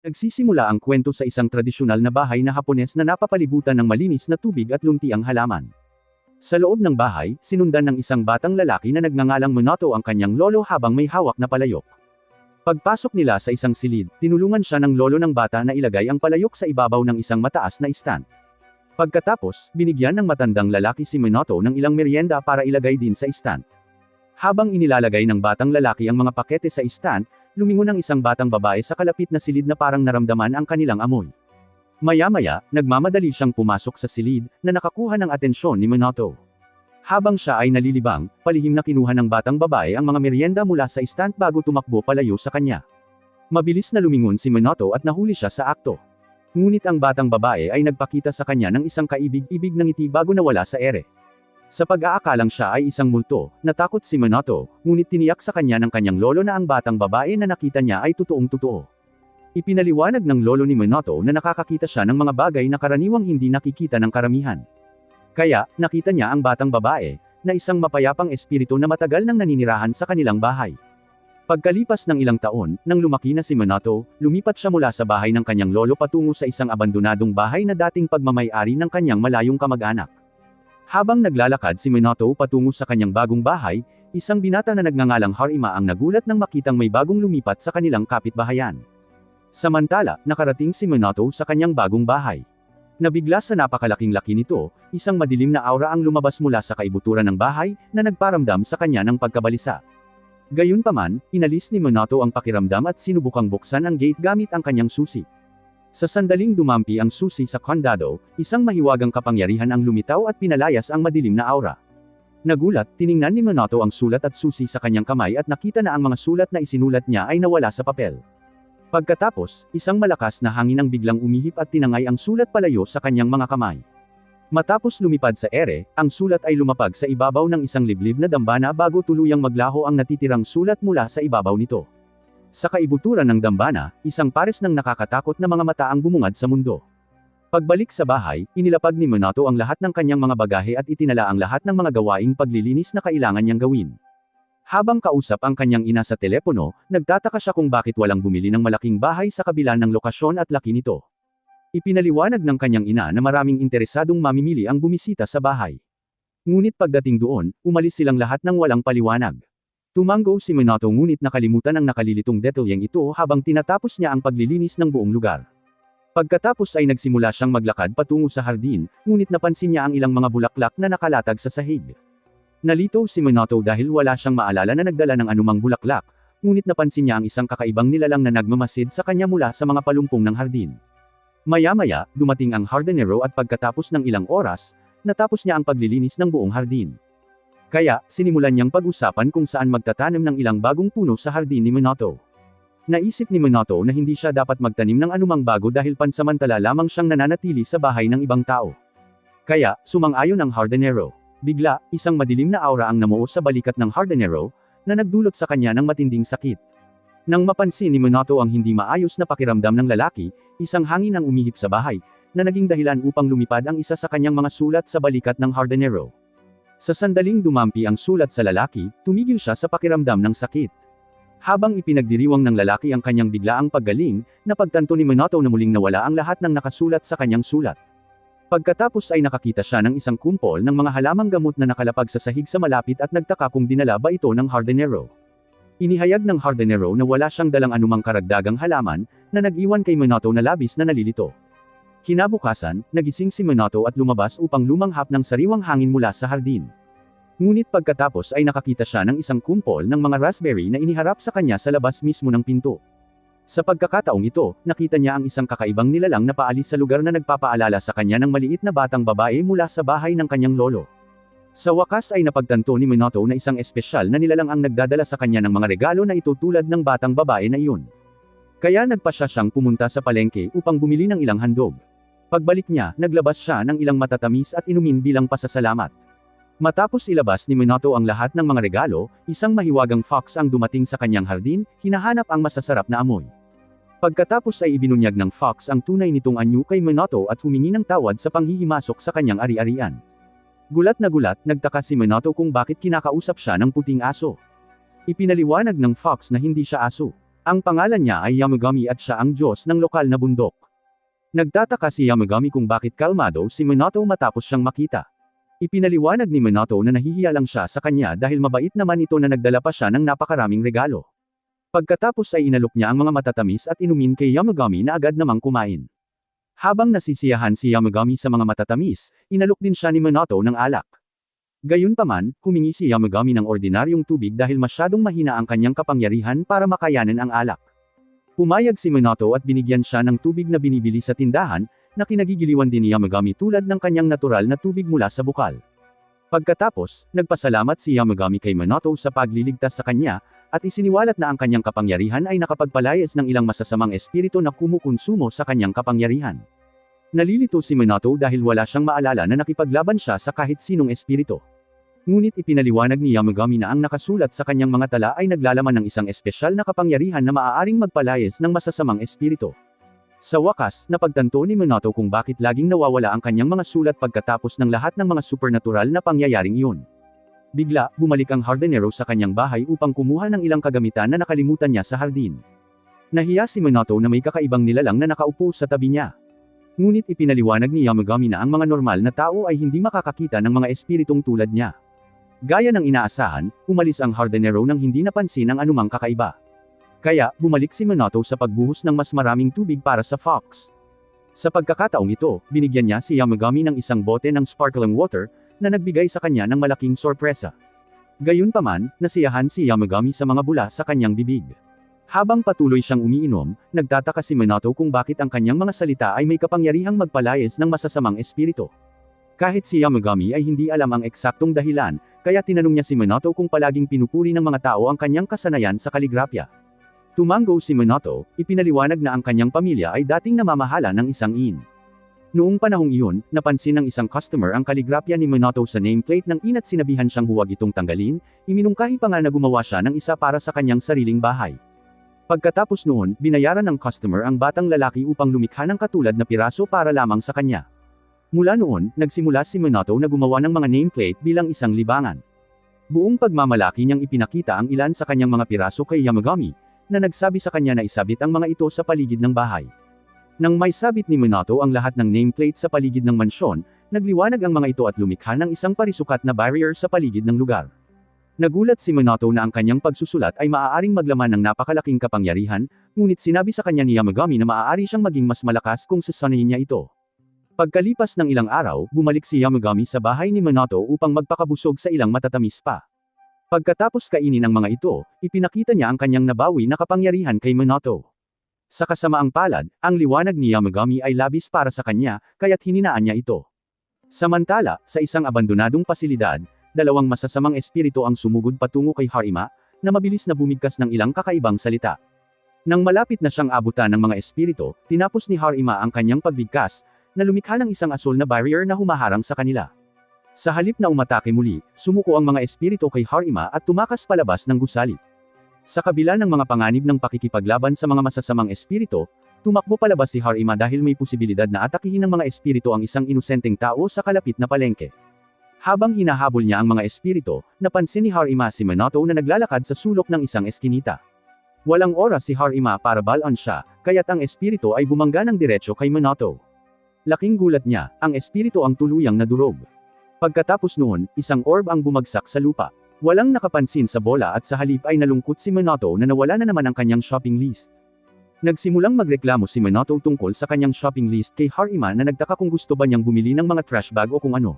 Nagsisimula ang kwento sa isang tradisyonal na bahay na Hapones na napapalibutan ng malinis na tubig at luntiang halaman. Sa loob ng bahay, sinundan ng isang batang lalaki na nagngangalang Minato ang kanyang lolo habang may hawak na palayok. Pagpasok nila sa isang silid, tinulungan siya ng lolo ng bata na ilagay ang palayok sa ibabaw ng isang mataas na stand. Pagkatapos, binigyan ng matandang lalaki si Minato ng ilang merienda para ilagay din sa stand. Habang inilalagay ng batang lalaki ang mga pakete sa stand, lumingon ang isang batang babae sa kalapit na silid na parang naramdaman ang kanilang amoy. Maya-maya, nagmamadali siyang pumasok sa silid, na nakakuha ng atensyon ni Minato. Habang siya ay nalilibang, palihim na kinuha ng batang babae ang mga merienda mula sa stand bago tumakbo palayo sa kanya. Mabilis na lumingon si Minato at nahuli siya sa akto. Ngunit ang batang babae ay nagpakita sa kanya ng isang kaibig-ibig na ngiti bago nawala sa ere. Sa pag-aakalang siya ay isang multo, natakot si Minato, ngunit tiniyak sa kanya ng kanyang lolo na ang batang babae na nakita niya ay totoong-totoo. Ipinaliwanag ng lolo ni Minato na nakakakita siya ng mga bagay na karaniwang hindi nakikita ng karamihan. Kaya, nakita niya ang batang babae, na isang mapayapang espiritu na matagal nang naninirahan sa kanilang bahay. Pagkalipas ng ilang taon, nang lumaki na si Minato, lumipat siya mula sa bahay ng kanyang lolo patungo sa isang abandonadong bahay na dating pagmamay-ari ng kanyang malayong kamag-anak. Habang naglalakad si Minato patungo sa kanyang bagong bahay, isang binata na nagngangalang Harima ang nagulat nang makitang may bagong lumipat sa kanilang kapitbahayan. Samantala, nakarating si Minato sa kanyang bagong bahay. Nabigla sa napakalaking laki nito, isang madilim na aura ang lumabas mula sa kaibuturan ng bahay, na nagparamdam sa kanya ng pagkabalisa. Gayunpaman, inalis ni Minato ang pakiramdam at sinubukang buksan ang gate gamit ang kanyang susi. Sa sandaling dumampi ang susi sa kandado, isang mahiwagang kapangyarihan ang lumitaw at pinalayas ang madilim na aura. Nagulat, tiningnan ni Minato ang sulat at susi sa kanyang kamay at nakita na ang mga sulat na isinulat niya ay nawala sa papel. Pagkatapos, isang malakas na hangin ang biglang umihip at tinangay ang sulat palayo sa kanyang mga kamay. Matapos lumipad sa ere, ang sulat ay lumapag sa ibabaw ng isang liblib na dambana bago tuluyang maglaho ang natitirang sulat mula sa ibabaw nito. Sa kaibuturan ng dambana, isang pares ng nakakatakot na mga mata ang bumungad sa mundo. Pagbalik sa bahay, inilapag ni Minato ang lahat ng kanyang mga bagahe at itinala ang lahat ng mga gawaing paglilinis na kailangan niyang gawin. Habang kausap ang kanyang ina sa telepono, nagtataka siya kung bakit walang bumili ng malaking bahay sa kabila ng lokasyon at laki nito. Ipinaliwanag ng kanyang ina na maraming interesadong mamimili ang bumisita sa bahay. Ngunit pagdating doon, umalis silang lahat ng walang paliwanag. Tumango si Minato ngunit nakalimutan ang nakalilitong detalyeng ito habang tinatapos niya ang paglilinis ng buong lugar. Pagkatapos ay nagsimula siyang maglakad patungo sa hardin, ngunit napansin niya ang ilang mga bulaklak na nakalatag sa sahig. Nalito si Minato dahil wala siyang maalala na nagdala ng anumang bulaklak, ngunit napansin niya ang isang kakaibang nilalang na nagmamasid sa kanya mula sa mga palumpong ng hardin. Maya-maya, dumating ang hardinero at pagkatapos ng ilang oras, natapos niya ang paglilinis ng buong hardin. Kaya, sinimulan niyang pag-usapan kung saan magtatanim ng ilang bagong puno sa hardin ni Minato. Naisip ni Minato na hindi siya dapat magtanim ng anumang bago dahil pansamantala lamang siyang nananatili sa bahay ng ibang tao. Kaya, sumang-ayon ang hardinero. Bigla, isang madilim na aura ang namuo sa balikat ng hardinero, na nagdulot sa kanya ng matinding sakit. Nang mapansin ni Minato ang hindi maayos na pakiramdam ng lalaki, isang hangin ang umihip sa bahay, na naging dahilan upang lumipad ang isa sa kanyang mga sulat sa balikat ng hardinero. Sa sandaling dumampi ang sulat sa lalaki, tumigil siya sa pakiramdam ng sakit. Habang ipinagdiriwang ng lalaki ang kanyang biglaang paggaling, napagtanto ni Minato na muling nawala ang lahat ng nakasulat sa kanyang sulat. Pagkatapos ay nakakita siya ng isang kumpol ng mga halamang gamot na nakalapag sa sahig sa malapit at nagtaka kung dinala ba ito ng hardinero. Inihayag ng hardinero na wala siyang dalang anumang karagdagang halaman, na nag-iwan kay Minato na labis na nalilito. Kinabukasan, nagising si Minato at lumabas upang lumanghap ng sariwang hangin mula sa hardin. Ngunit pagkatapos ay nakakita siya ng isang kumpol ng mga raspberry na iniharap sa kanya sa labas mismo ng pinto. Sa pagkakataong ito, nakita niya ang isang kakaibang nilalang na paalis sa lugar na nagpapaalala sa kanya ng maliit na batang babae mula sa bahay ng kanyang lolo. Sa wakas ay napagtanto ni Minato na isang espesyal na nilalang ang nagdadala sa kanya ng mga regalo na ito tulad ng batang babae na iyon. Kaya nagpasya siyang pumunta sa palengke upang bumili ng ilang handog. Pagbalik niya, naglabas siya ng ilang matatamis at inumin bilang pasasalamat. Matapos ilabas ni Minato ang lahat ng mga regalo, isang mahiwagang fox ang dumating sa kanyang hardin, hinahanap ang masasarap na amoy. Pagkatapos ay ibinunyag ng fox ang tunay nitong anyo kay Minato at humingi ng tawad sa panghihimasok sa kanyang ari-arian. Gulat na gulat, nagtaka si Minato kung bakit kinakausap siya ng puting aso. Ipinaliwanag ng fox na hindi siya aso. Ang pangalan niya ay Yamagami at siya ang Diyos ng lokal na bundok. Nagtataka si Yamagami kung bakit kalmado si Minato matapos siyang makita. Ipinaliwanag ni Minato na nahihiya lang siya sa kanya dahil mabait naman ito na nagdala pa siya ng napakaraming regalo. Pagkatapos ay inalok niya ang mga matatamis at inumin kay Yamagami na agad namang kumain. Habang nasisiyahan si Yamagami sa mga matatamis, inalok din siya ni Minato ng alak. Gayunpaman, humingi si Yamagami ng ordinaryong tubig dahil masyadong mahina ang kanyang kapangyarihan para makayanan ang alak. Pumayag si Minato at binigyan siya ng tubig na binibili sa tindahan, na kinagigiliwan din ni Yamagami tulad ng kanyang natural na tubig mula sa bukal. Pagkatapos, nagpasalamat si Yamagami kay Minato sa pagliligtas sa kanya, at isiniwalat na ang kanyang kapangyarihan ay nakapagpalayas ng ilang masasamang espiritu na kumukonsumo sa kanyang kapangyarihan. Nalilito si Minato dahil wala siyang maalala na nakipaglaban siya sa kahit sinong espiritu. Ngunit ipinaliwanag ni Yamagami na ang nakasulat sa kanyang mga tala ay naglalaman ng isang espesyal na kapangyarihan na maaaring magpalayas ng masasamang espiritu. Sa wakas, napagtanto ni Minato kung bakit laging nawawala ang kanyang mga sulat pagkatapos ng lahat ng mga supernatural na pangyayaring iyon. Bigla, bumalik ang hardinero sa kanyang bahay upang kumuha ng ilang kagamitan na nakalimutan niya sa hardin. Nahiya si Minato na may kakaibang nilalang na nakaupo sa tabi niya. Ngunit ipinaliwanag ni Yamagami na ang mga normal na tao ay hindi makakakita ng mga espiritong tulad niya. Gaya ng inaasahan, umalis ang hardinero nang hindi napansin ang anumang kakaiba. Kaya, bumalik si Minato sa pagbuhos ng mas maraming tubig para sa fox. Sa pagkakataong ito, binigyan niya si Yamagami ng isang bote ng sparkling water, na nagbigay sa kanya ng malaking sorpresa. Gayunpaman, nasiyahan si Yamagami sa mga bula sa kanyang bibig. Habang patuloy siyang umiinom, nagtataka si Minato kung bakit ang kanyang mga salita ay may kapangyarihang magpalayas ng masasamang espiritu. Kahit si Yamagami ay hindi alam ang eksaktong dahilan, kaya tinanong niya si Minato kung palaging pinupuri ng mga tao ang kanyang kasanayan sa kaligrapya. Tumango si Minato, ipinaliwanag na ang kanyang pamilya ay dating namamahala ng isang inn. Noong panahong iyon, napansin ng isang customer ang kaligrapya ni Minato sa nameplate ng inn at sinabihan siyang huwag itong tanggalin, iminungkahi pa nga na gumawa siya ng isa para sa kanyang sariling bahay. Pagkatapos noon, binayaran ng customer ang batang lalaki upang lumikha ng katulad na piraso para lamang sa kanya. Mula noon, nagsimula si Minato na gumawa ng mga nameplate bilang isang libangan. Buong pagmamalaki niyang ipinakita ang ilan sa kanyang mga piraso kay Yamagami, na nagsabi sa kanya na isabit ang mga ito sa paligid ng bahay. Nang may sabit ni Minato ang lahat ng nameplate sa paligid ng mansyon, nagliwanag ang mga ito at lumikha ng isang parisukat na barrier sa paligid ng lugar. Nagulat si Minato na ang kanyang pagsusulat ay maaaring maglaman ng napakalaking kapangyarihan, ngunit sinabi sa kanya ni Yamagami na maaari siyang maging mas malakas kung sasanayin niya ito. Pagkalipas ng ilang araw, bumalik si Yamagami sa bahay ni Minato upang magpakabusog sa ilang matatamis pa. Pagkatapos kainin ang mga ito, ipinakita niya ang kanyang nabawi na kapangyarihan kay Minato. Sa kasamaang palad, ang liwanag ni Yamagami ay labis para sa kanya, kaya't hininaan niya ito. Samantala, sa isang abandonadong pasilidad, dalawang masasamang espiritu ang sumugod patungo kay Harima, na mabilis na bumigkas ng ilang kakaibang salita. Nang malapit na siyang abutan ng mga espiritu, tinapos ni Harima ang kanyang pagbigkas, na lumikha ng isang asul na barrier na humaharang sa kanila. Sa halip na umatake muli, sumuko ang mga espiritu kay Harima at tumakas palabas ng gusali. Sa kabila ng mga panganib ng pakikipaglaban sa mga masasamang espiritu, tumakbo palabas si Harima dahil may posibilidad na atakihin ng mga espiritu ang isang inosenteng tao sa kalapit na palengke. Habang hinahabol niya ang mga espiritu, napansin ni Harima si Minato na naglalakad sa sulok ng isang eskinita. Walang oras si Harima para balaan siya, kaya't ang espiritu ay bumangga ng diretso kay Minato. Laking gulat niya, ang espiritu ang tuluyang nadurog. Pagkatapos noon, isang orb ang bumagsak sa lupa. Walang nakapansin sa bola at sa halip ay nalungkot si Minato na nawala na naman ang kanyang shopping list. Nagsimulang magreklamo si Minato tungkol sa kanyang shopping list kay Harima na nagtaka kung gusto ba niyang bumili ng mga trash bag o kung ano.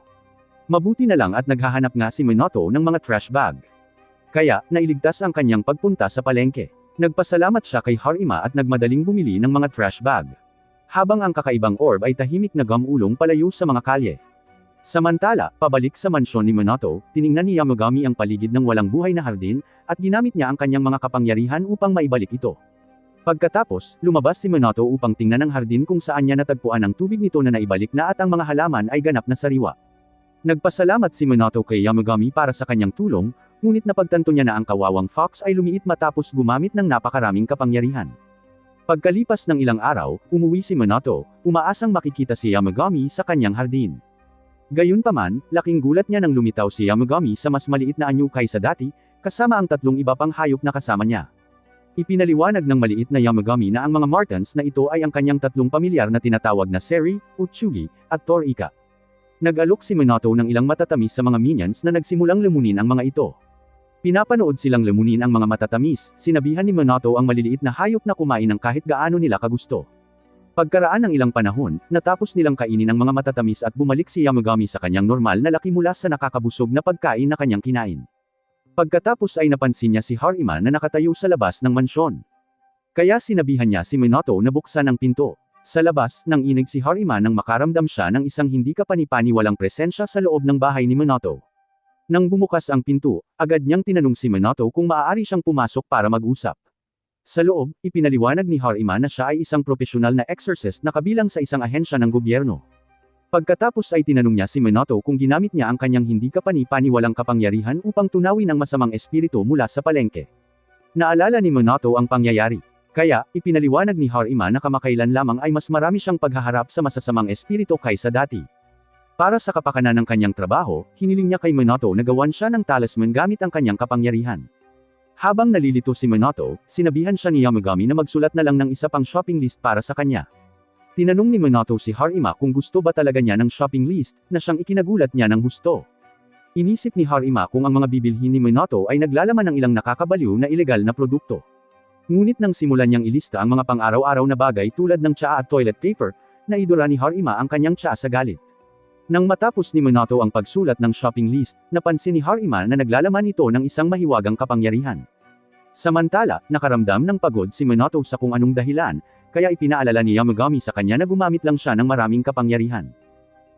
Mabuti na lang at naghahanap nga si Minato ng mga trash bag. Kaya, nailigtas ang kanyang pagpunta sa palengke. Nagpasalamat siya kay Harima at nagmadaling bumili ng mga trash bag. Habang ang kakaibang orb ay tahimik na gamulong palayo sa mga kalye. Samantala, pabalik sa mansyon ni Minato, tiningnan ni Yamagami ang paligid ng walang buhay na hardin, at ginamit niya ang kanyang mga kapangyarihan upang maibalik ito. Pagkatapos, lumabas si Minato upang tingnan ang hardin kung saan niya natagpuan ang tubig nito na naibalik na at ang mga halaman ay ganap na sariwa. Nagpasalamat si Minato kay Yamagami para sa kanyang tulong, ngunit napagtanto niya na ang kawawang fox ay lumiit matapos gumamit ng napakaraming kapangyarihan. Pagkalipas ng ilang araw, umuwi si Minato, umaasang makikita si Yamagami sa kanyang hardin. Gayunpaman, laking gulat niya nang lumitaw si Yamagami sa mas maliit na anyo kaysa dati, kasama ang tatlong iba pang hayop na kasama niya. Ipinaliwanag ng maliit na Yamagami na ang mga Martens na ito ay ang kanyang tatlong pamilyar na tinatawag na Seri, Utsugi, at Torika. Nag-alok si Minato ng ilang matatamis sa mga minions na nagsimulang lamunin ang mga ito. Pinapanood silang lamunin ang mga matatamis, sinabihan ni Minato ang maliliit na hayop na kumain ng kahit gaano nila kagusto. Pagkaraan ng ilang panahon, natapos nilang kainin ang mga matatamis at bumalik si Yamagami sa kanyang normal na laki mula sa nakakabusog na pagkain na kanyang kinain. Pagkatapos ay napansin niya si Harima na nakatayo sa labas ng mansyon. Kaya sinabihan niya si Minato na buksan ang pinto. Sa labas, nang inig si Harima nang makaramdam siya ng isang hindi kapani-paniwalang presensya sa loob ng bahay ni Minato. Nang bumukas ang pinto, agad niyang tinanong si Minato kung maaari siyang pumasok para mag-usap. Sa loob, ipinaliwanag ni Harima na siya ay isang profesional na exorcist na kabilang sa isang ahensya ng gobyerno. Pagkatapos ay tinanong niya si Minato kung ginamit niya ang kanyang hindi kapani-paniwalang kapangyarihan upang tunawin ang masamang espiritu mula sa palengke. Naalala ni Minato ang pangyayari. Kaya, ipinaliwanag ni Harima na kamakailan lamang ay mas marami siyang paghaharap sa masasamang espiritu kaysa dati. Para sa kapakanan ng kanyang trabaho, hiniling niya kay Minato na gawan siya ng talisman gamit ang kanyang kapangyarihan. Habang nalilito si Minato, sinabihan siya ni Yamagami na magsulat na lang ng isa pang shopping list para sa kanya. Tinanong ni Minato si Harima kung gusto ba talaga niya ng shopping list, na siyang ikinagulat niya ng husto. Inisip ni Harima kung ang mga bibilhin ni Minato ay naglalaman ng ilang nakakabaliw na ilegal na produkto. Ngunit nang simulan niyang ilista ang mga pang-araw-araw na bagay tulad ng tsaa at toilet paper, naidura ni Harima ang kanyang tsaa sa galit. Nang matapos ni Minato ang pagsulat ng shopping list, napansin ni Harima na naglalaman ito ng isang mahiwagang kapangyarihan. Samantala, nakaramdam ng pagod si Minato sa kung anong dahilan, kaya ipinaalala ni Yamagami sa kanya na gumamit lang siya ng maraming kapangyarihan.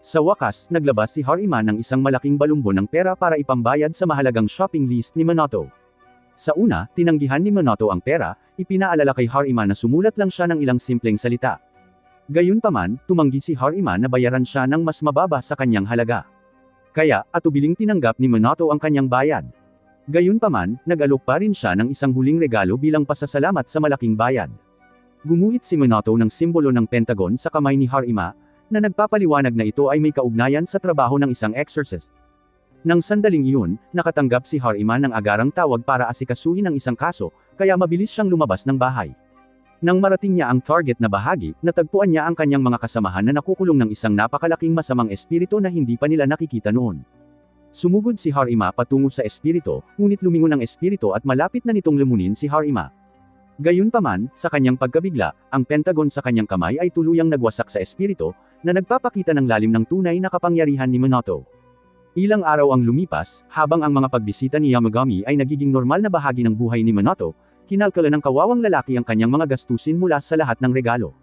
Sa wakas, naglabas si Harima ng isang malaking balumbon ng pera para ipambayad sa mahalagang shopping list ni Minato. Sa una, tinanggihan ni Minato ang pera, ipinaalala kay Harima na sumulat lang siya ng ilang simpleng salita. Gayunpaman, tumanggi si Harima na bayaran siya ng mas mababa sa kanyang halaga. Kaya, atubiling tinanggap ni Minato ang kanyang bayad. Gayunpaman, nag-alok pa rin siya ng isang huling regalo bilang pasasalamat sa malaking bayad. Gumuhit si Minato ng simbolo ng Pentagon sa kamay ni Harima, na nagpapaliwanag na ito ay may kaugnayan sa trabaho ng isang exorcist. Nang sandaling iyon, nakatanggap si Harima ng agarang tawag para asikasuhin ang isang kaso, kaya mabilis siyang lumabas ng bahay. Nang marating niya ang target na bahagi, natagpuan niya ang kanyang mga kasamahan na nakukulong ng isang napakalaking masamang espiritu na hindi pa nila nakikita noon. Sumugod si Harima patungo sa espiritu, ngunit lumingon ang espiritu at malapit na nitong lamunin si Harima. Gayunpaman, sa kanyang pagkabigla, ang Pentagon sa kanyang kamay ay tuluyang nagwasak sa espiritu, na nagpapakita ng lalim ng tunay na kapangyarihan ni Minato. Ilang araw ang lumipas, habang ang mga pagbisita ni Yamagami ay nagiging normal na bahagi ng buhay ni Minato, kinalkula ng kawawang lalaki ang kanyang mga gastusin mula sa lahat ng regalo.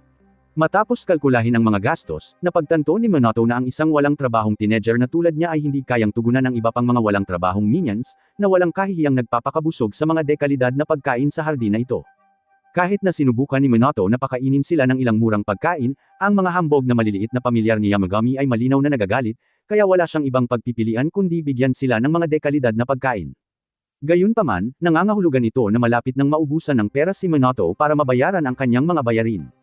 Matapos kalkulahin ang mga gastos, napagtanto ni Minato na ang isang walang trabahong teenager na tulad niya ay hindi kayang tugunan ng iba pang mga walang trabahong minions, na walang kahihiyang nagpapakabusog sa mga dekalidad na pagkain sa hardin na ito. Kahit na sinubukan ni Minato na pakainin sila ng ilang murang pagkain, ang mga hambog na maliliit na pamilyar ni Yamagami ay malinaw na nagagalit, kaya wala siyang ibang pagpipilian kundi bigyan sila ng mga dekalidad na pagkain. Gayunpaman, nangangahulugan ito na malapit nang maubusan ng pera si Minato para mabayaran ang kanyang mga bayarin.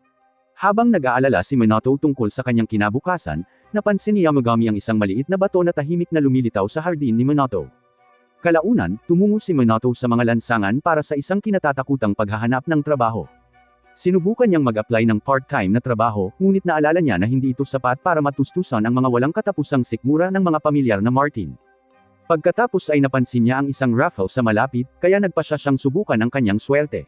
Habang nag-aalala si Minato tungkol sa kanyang kinabukasan, napansin ni Yamagami ang isang maliit na bato na tahimik na lumilitaw sa hardin ni Minato. Kalaunan, tumungo si Minato sa mga lansangan para sa isang kinatatakutang paghahanap ng trabaho. Sinubukan niyang mag-apply ng part-time na trabaho, ngunit naalala niya na hindi ito sapat para matustusan ang mga walang katapusang sikmura ng mga pamilyar na Martin. Pagkatapos ay napansin niya ang isang raffle sa malapit, kaya nagpasya siyang subukan ang kanyang swerte.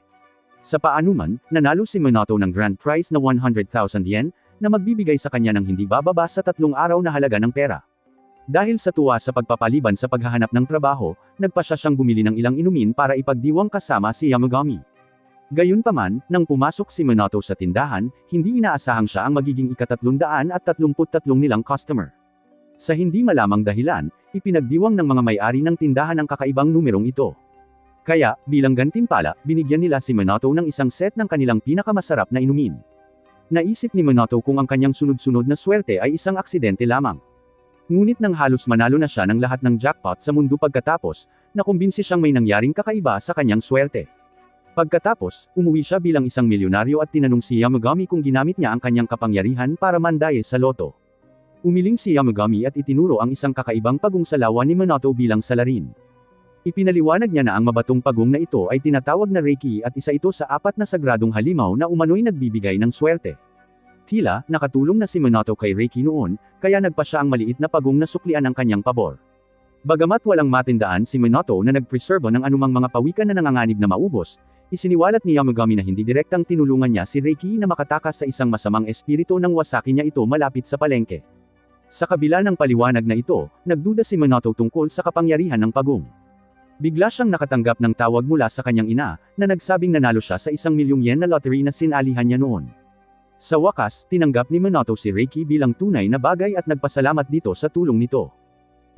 Sa paanuman, nanalo si Minato ng grand prize na 100,000 yen, na magbibigay sa kanya ng hindi bababa sa 3 araw na halaga ng pera. Dahil sa tuwa sa pagpapaliban sa paghahanap ng trabaho, nagpasya siyang bumili ng ilang inumin para ipagdiwang kasama si Yamagami. Gayunpaman, nang pumasok si Minato sa tindahan, hindi inaasahang siya ang magiging ika-333 nilang customer. Sa hindi malamang dahilan, ipinagdiwang ng mga may-ari ng tindahan ang kakaibang numerong ito. Kaya, bilang gantimpala, binigyan nila si Minato ng isang set ng kanilang pinakamasarap na inumin. Naisip ni Minato kung ang kanyang sunod-sunod na swerte ay isang aksidente lamang. Ngunit nang halos manalo na siya ng lahat ng jackpot sa mundo pagkatapos, nakumbinsi siyang may nangyaring kakaiba sa kanyang swerte. Pagkatapos, umuwi siya bilang isang milyonaryo at tinanong si Yamagami kung ginamit niya ang kanyang kapangyarihan para mandaye sa loto. Umiling si Yamagami at itinuro ang isang kakaibang pagungsalawan ni Minato bilang salarin. Ipinaliwanag niya na ang mabatong pagong na ito ay tinatawag na Reiki at isa ito sa 4 na sagradong halimaw na umano'y nagbibigay ng swerte. Tila, nakatulong na si Minato kay Reiki noon, kaya nagpa siya ang maliit na pagong na suklian ang kanyang pabor. Bagamat walang matindaan si Minato na nagpreserbo ng anumang mga pawikan na nanganganib na maubos, isiniwalat ni Yamagami na hindi direktang tinulungan niya si Reiki na makatakas sa isang masamang espiritu nang wasaki niya ito malapit sa palengke. Sa kabila ng paliwanag na ito, nagduda si Minato tungkol sa kapangyarihan ng pagong. Bigla siyang nakatanggap ng tawag mula sa kanyang ina, na nagsabing nanalo siya sa 1,000,000 yen na lottery na sinalihan niya noon. Sa wakas, tinanggap ni Minato si Reiki bilang tunay na bagay at nagpasalamat dito sa tulong nito.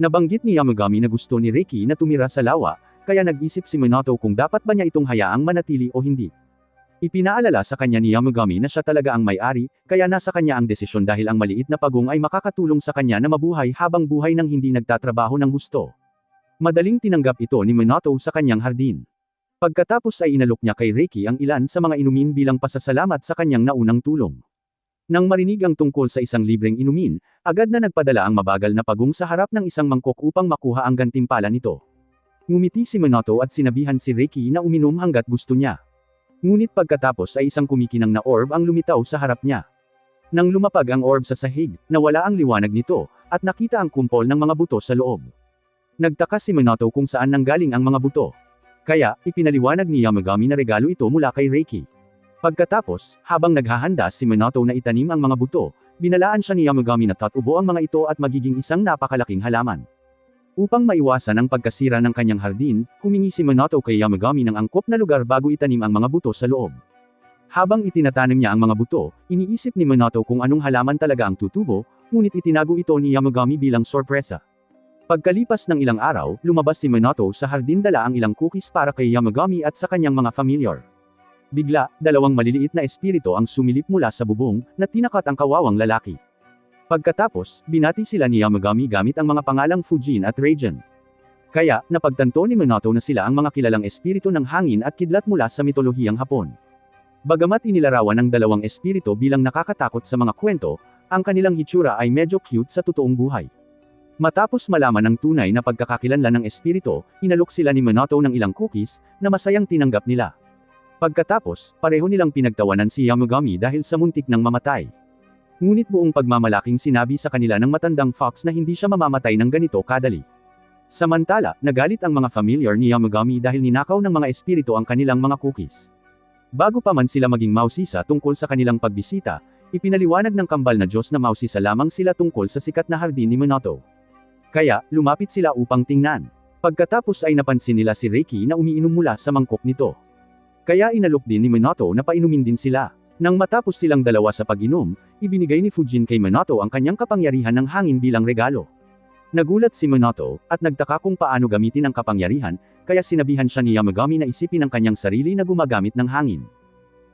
Nabanggit ni Yamagami na gusto ni Reiki na tumira sa lawa, kaya nag-isip si Minato kung dapat ba niya itong hayaang manatili o hindi. Ipinaalala sa kanya ni Yamagami na siya talaga ang may-ari, kaya nasa kanya ang desisyon dahil ang maliit na pagong ay makakatulong sa kanya na mabuhay habang buhay nang hindi nagtatrabaho ng husto. Madaling tinanggap ito ni Minato sa kanyang hardin. Pagkatapos ay inalok niya kay Reiki ang ilan sa mga inumin bilang pasasalamat sa kanyang naunang tulong. Nang marinig ang tungkol sa isang libreng inumin, agad na nagpadala ang mabagal na pagong sa harap ng isang mangkok upang makuha ang gantimpala nito. Ngumiti si Minato at sinabihan si Reiki na uminom hanggat gusto niya. Ngunit pagkatapos ay isang kumikinang na orb ang lumitaw sa harap niya. Nang lumapag ang orb sa sahig, nawala ang liwanag nito, at nakita ang kumpol ng mga buto sa loob. Nagtaka si Minato kung saan nanggaling ang mga buto. Kaya, ipinaliwanag ni Yamagami na regalo ito mula kay Reiki. Pagkatapos, habang naghahanda si Minato na itanim ang mga buto, binalaan siya ni Yamagami na tatubo ang mga ito at magiging isang napakalaking halaman. Upang maiwasan ang pagkasira ng kanyang hardin, humingi si Minato kay Yamagami ng angkop na lugar bago itanim ang mga buto sa loob. Habang itinatanim niya ang mga buto, iniisip ni Minato kung anong halaman talaga ang tutubo, ngunit itinago ito ni Yamagami bilang sorpresa. Pagkalipas ng ilang araw, lumabas si Minato sa hardin dala ang ilang cookies para kay Yamagami at sa kanyang mga familiar. Bigla, 2 maliliit na espiritu ang sumilip mula sa bubong, na tinakat ang kawawang lalaki. Pagkatapos, binati sila ni Yamagami gamit ang mga pangalang Fujin at Raijin. Kaya, napagtanto ni Minato na sila ang mga kilalang espiritu ng hangin at kidlat mula sa mitolohiyang Hapon. Bagamat inilarawan ng 2 espiritu bilang nakakatakot sa mga kwento, ang kanilang hitsura ay medyo cute sa totoong buhay. Matapos malaman ng tunay na pagkakakilanlan ng espiritu, inalok sila ni Minato ng ilang cookies, na masayang tinanggap nila. Pagkatapos, pareho nilang pinagtawanan si Yamagami dahil sa muntik ng mamatay. Ngunit buong pagmamalaking sinabi sa kanila ng matandang fox na hindi siya mamamatay ng ganito kadali. Samantala, nagalit ang mga familiar ni Yamagami dahil ninakaw ng mga espiritu ang kanilang mga cookies. Bago pa man sila maging mausisa tungkol sa kanilang pagbisita, ipinaliwanag ng kambal na Diyos na mausisa lamang sila tungkol sa sikat na hardin ni Minato. Kaya, lumapit sila upang tingnan. Pagkatapos ay napansin nila si Reiki na umiinom mula sa mangkok nito. Kaya inalok din ni Minato na painumin din sila. Nang matapos silang dalawa sa pag-inom, ibinigay ni Fujin kay Minato ang kanyang kapangyarihan ng hangin bilang regalo. Nagulat si Minato, at nagtaka kung paano gamitin ang kapangyarihan, kaya sinabihan siya ni Yamagami na isipin ang kanyang sarili na gumagamit ng hangin.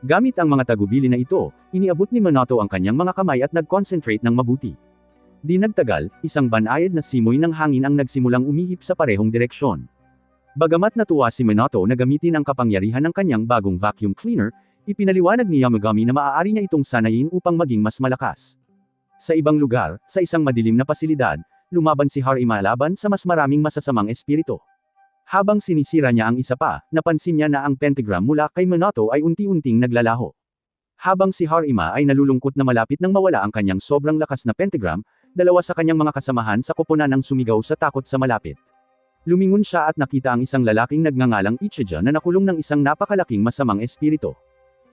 Gamit ang mga tagubili na ito, iniabot ni Minato ang kanyang mga kamay at nag-concentrate ng mabuti. Di nagtagal, isang banayad na simoy ng hangin ang nagsimulang umihip sa parehong direksyon. Bagamat natuwa si Minato na gamitin ang kapangyarihan ng kanyang bagong vacuum cleaner, ipinaliwanag ni Yamagami na maaari niya itong sanayin upang maging mas malakas. Sa ibang lugar, sa isang madilim na pasilidad, lumaban si Harima laban sa mas maraming masasamang espiritu. Habang sinisira niya ang isa pa, napansin niya na ang pentagram mula kay Minato ay unti-unting naglalaho. Habang si Harima ay nalulungkot na malapit nang mawala ang kanyang sobrang lakas na pentagram, 2 sa kanyang mga kasamahan sa koponan ang sumigaw sa takot sa malapit. Lumingon siya at nakita ang isang lalaking nagngangalang Ichija na nakulong ng isang napakalaking masamang espiritu.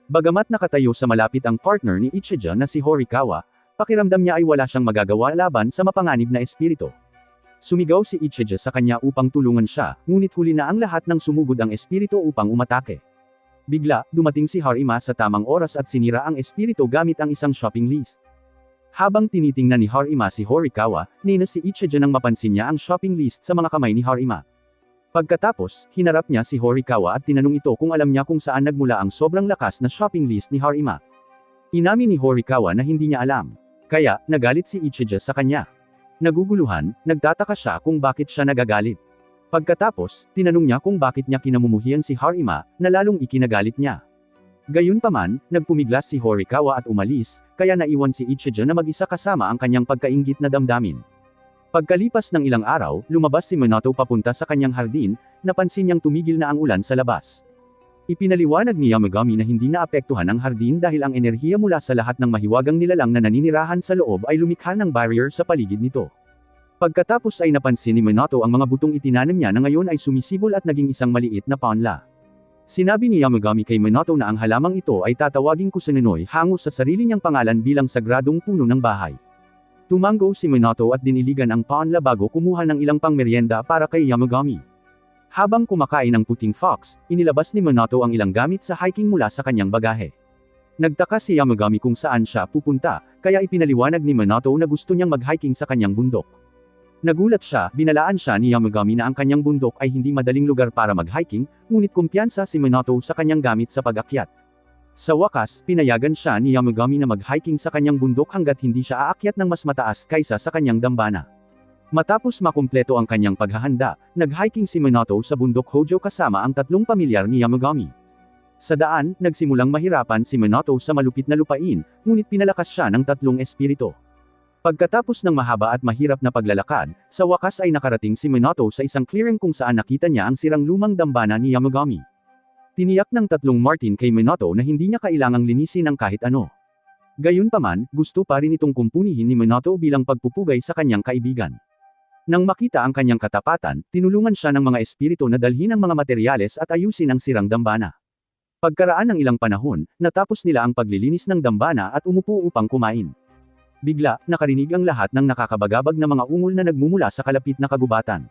Bagamat nakatayo sa malapit ang partner ni Ichija na si Horikawa, pakiramdam niya ay wala siyang magagawa laban sa mapanganib na espiritu. Sumigaw si Ichija sa kanya upang tulungan siya, ngunit huli na ang lahat ng sumugod ang espiritu upang umatake. Bigla, dumating si Harima sa tamang oras at sinira ang espiritu gamit ang isang shopping list. Habang tinitingnan ni Harima si Horikawa, ninas si Ichija nang mapansin niya ang shopping list sa mga kamay ni Harima. Pagkatapos, hinarap niya si Horikawa at tinanong ito kung alam niya kung saan nagmula ang sobrang lakas na shopping list ni Harima. Inamin ni Horikawa na hindi niya alam. Kaya, nagalit si Ichija sa kanya. Naguguluhan, nagtataka siya kung bakit siya nagagalit. Pagkatapos, tinanong niya kung bakit niya kinamumuhian si Harima, na lalong ikinagalit niya. Gayunpaman, nagpumiglas si Horikawa at umalis, kaya naiwan si Ichija na mag-isa kasama ang kanyang pagkainggit na damdamin. Pagkalipas ng ilang araw, lumabas si Minato papunta sa kanyang hardin, napansin niyang tumigil na ang ulan sa labas. Ipinaliwanag ni Yamagami na hindi naapektuhan ang hardin dahil ang enerhiya mula sa lahat ng mahiwagang nilalang na naninirahan sa loob ay lumikha ng barrier sa paligid nito. Pagkatapos ay napansin ni Minato ang mga butong itinanim niya na ngayon ay sumisibol at naging isang maliit na paunla. Sinabi ni Yamagami kay Minato na ang halamang ito ay tatawaging Kusanenoy hango sa sarili niyang pangalan bilang sagradong puno ng bahay. Tumango si Minato at diniligan ang paunla bago kumuha ng ilang pangmeryenda para kay Yamagami. Habang kumakain ang puting fox, inilabas ni Minato ang ilang gamit sa hiking mula sa kanyang bagahe. Nagtaka si Yamagami kung saan siya pupunta, kaya ipinaliwanag ni Minato na gusto niyang mag-hiking sa kanyang bundok. Nagulat siya, binalaan siya ni Yamagami na ang kanyang bundok ay hindi madaling lugar para mag-hiking, ngunit kumpiyansa si Minato sa kanyang gamit sa pag-akyat. Sa wakas, pinayagan siya ni Yamagami na mag-hiking sa kanyang bundok hanggat hindi siya aakyat ng mas mataas kaysa sa kanyang dambana. Matapos makumpleto ang kanyang paghahanda, nag-hiking si Minato sa bundok Hojo kasama ang 3 pamilyar ni Yamagami. Sa daan, nagsimulang mahirapan si Minato sa malupit na lupain, ngunit pinalakas siya ng 3 espiritu. Pagkatapos ng mahaba at mahirap na paglalakad, sa wakas ay nakarating si Minato sa isang clearing kung saan nakita niya ang sirang lumang dambana ni Yamagami. Tiniyak ng 3 Martin kay Minato na hindi niya kailangang linisin ang kahit ano. Gayunpaman, gusto pa rin itong kumpunihin ni Minato bilang pagpupugay sa kanyang kaibigan. Nang makita ang kanyang katapatan, tinulungan siya ng mga espiritu na dalhin ang mga materyales at ayusin ang sirang dambana. Pagkaraan ng ilang panahon, natapos nila ang paglilinis ng dambana at umupo upang kumain. Bigla, nakarinig ang lahat ng nakakabagabag na mga ungol na nagmumula sa kalapit na kagubatan.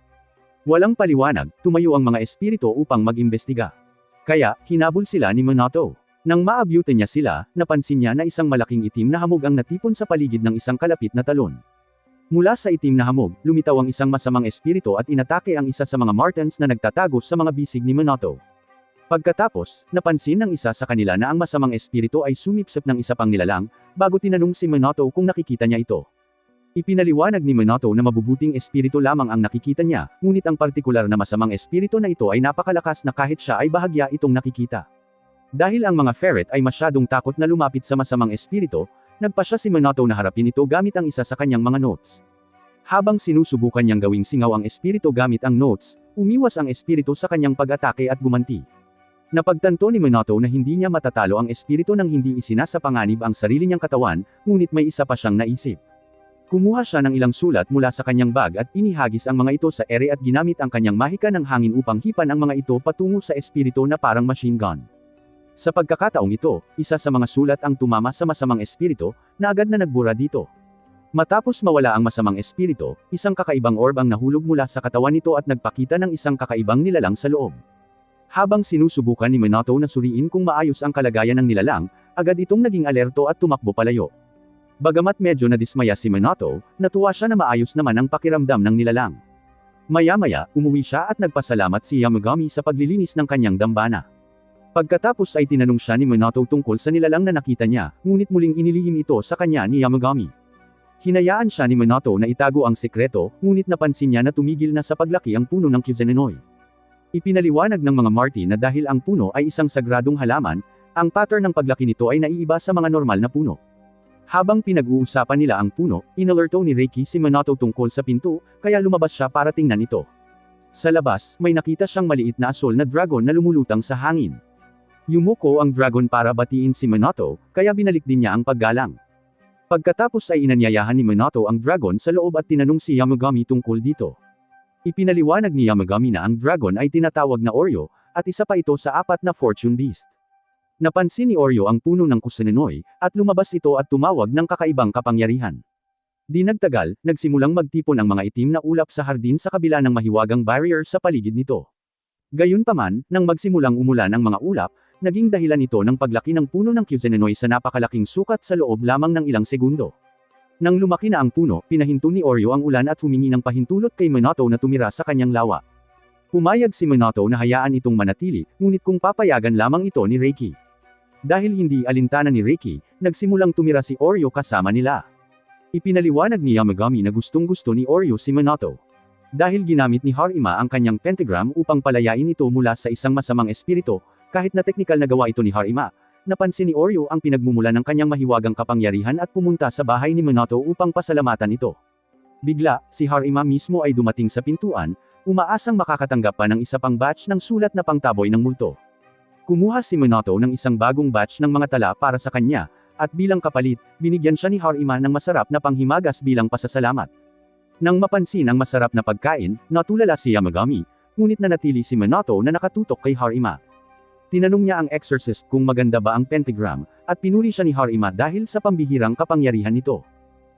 Walang paliwanag, tumayo ang mga espiritu upang mag-imbestiga. Kaya, hinabol sila ni Minato. Nang maabyutan niya sila, napansin niya na isang malaking itim na hamog ang natipon sa paligid ng isang kalapit na talon. Mula sa itim na hamog, lumitaw ang isang masamang espiritu at inatake ang isa sa mga Martens na nagtatago sa mga bisig ni Minato. Pagkatapos, napansin ng isa sa kanila na ang masamang espiritu ay sumipsip ng isa pang nilalang, bago tinanong si Minato kung nakikita niya ito. Ipinaliwanag ni Minato na mabubuting espiritu lamang ang nakikita niya, ngunit ang partikular na masamang espiritu na ito ay napakalakas na kahit siya ay bahagya itong nakikita. Dahil ang mga ferret ay masyadong takot na lumapit sa masamang espiritu, nagpasya si Minato na harapin ito gamit ang isa sa kanyang mga notes. Habang sinusubukan niyang gawing singaw ang espiritu gamit ang notes, umiwas ang espiritu sa kanyang pag-atake at gumanti. Napagtanto ni Minato na hindi niya matatalo ang espiritu nang hindi isinasapanganib ang sarili niyang katawan, ngunit may isa pa siyang naisip. Kumuha siya ng ilang sulat mula sa kanyang bag at inihagis ang mga ito sa ere at ginamit ang kanyang mahika ng hangin upang hipan ang mga ito patungo sa espiritu na parang machine gun. Sa pagkakataong ito, isa sa mga sulat ang tumama sa masamang espiritu, na agad na nagbura dito. Matapos mawala ang masamang espiritu, isang kakaibang orb ang nahulog mula sa katawan nito at nagpakita ng isang kakaibang nilalang sa loob. Habang sinusubukan ni Minato na suriin kung maayos ang kalagayan ng nilalang, agad itong naging alerto at tumakbo palayo. Bagamat medyo nadismaya si Minato, natuwa siya na maayos naman ang pakiramdam ng nilalang. Maya-maya, umuwi siya at nagpasalamat si Yamagami sa paglilinis ng kanyang dambana. Pagkatapos ay tinanong siya ni Minato tungkol sa nilalang na nakita niya, ngunit muling inilihim ito sa kanya ni Yamagami. Hinayaan siya ni Minato na itago ang sekreto, ngunit napansin niya na tumigil na sa paglaki ang puno ng Kusanenoy. Ipinaliwanag ng mga Martin na dahil ang puno ay isang sagradong halaman, ang pattern ng paglaki nito ay naiiba sa mga normal na puno. Habang pinag-uusapan nila ang puno, inalerto ni Reiki si Minato tungkol sa pinto, kaya lumabas siya para tingnan ito. Sa labas, may nakita siyang maliit na asol na dragon na lumulutang sa hangin. Yumuko ang dragon para batiin si Minato, kaya binalik din niya ang paggalang. Pagkatapos ay inanyayahan ni Minato ang dragon sa loob at tinanong si Yamagami tungkol dito. Ipinaliwanag ni Yamagami na ang dragon ay tinatawag na Oryo, at isa pa ito sa 4 na fortune beast. Napansin ni Oryo ang puno ng Kusanenoy, at lumabas ito at tumawag ng kakaibang kapangyarihan. Di nagtagal, nagsimulang magtipon ang mga itim na ulap sa hardin sa kabila ng mahiwagang barrier sa paligid nito. Gayunpaman, nang magsimulang umulan ang mga ulap, naging dahilan ito ng paglaki ng puno ng Kusanenoy sa napakalaking sukat sa loob lamang ng ilang segundo. Nang lumaki na ang puno, pinahinto ni Oryo ang ulan at humingi ng pahintulot kay Minato na tumira sa kanyang lawa. Pumayag si Minato na hayaan itong manatili, ngunit kung papayagan lamang ito ni Reiki. Dahil hindi alintana ni Reiki, nagsimulang tumira si Oryo kasama nila. Ipinaliwanag ni Yamagami na gustong-gusto ni Oryo si Minato. Dahil ginamit ni Harima ang kanyang pentagram upang palayain ito mula sa isang masamang espiritu, kahit na teknikal na gawa ito ni Harima, napansin ni Oryo ang pinagmumula ng kanyang mahiwagang kapangyarihan at pumunta sa bahay ni Minato upang pasalamatan ito. Bigla, si Harima mismo ay dumating sa pintuan, umaasang makakatanggap pa ng isa pang batch ng sulat na pangtaboy ng multo. Kumuha si Minato ng isang bagong batch ng mga tala para sa kanya, at bilang kapalit, binigyan siya ni Harima ng masarap na panghimagas bilang pasasalamat. Nang mapansin ang masarap na pagkain, natulala si Yamagami, ngunit nanatili si Minato na nakatutok kay Harima. Tinanong niya ang exorcist kung maganda ba ang pentagram, at pinuri siya ni Harima dahil sa pambihirang kapangyarihan nito.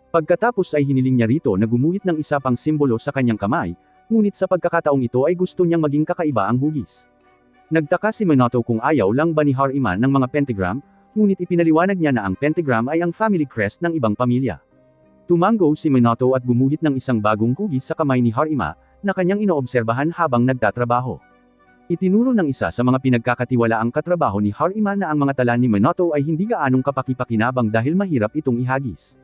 Pagkatapos ay hiniling niya rito na gumuhit ng isa pang simbolo sa kanyang kamay, ngunit sa pagkakataong ito ay gusto niyang maging kakaiba ang hugis. Nagtaka si Minato kung ayaw lang ba ni Harima ng mga pentagram, ngunit ipinaliwanag niya na ang pentagram ay ang family crest ng ibang pamilya. Tumango si Minato at gumuhit ng isang bagong hugis sa kamay ni Harima, na kanyang inoobserbahan habang nagtatrabaho. Itinuro ng isa sa mga pinagkakatiwalaang katrabaho ni Harima na ang mga tala ni Minato ay hindi gaanong kapaki-pakinabang dahil mahirap itong ihagis.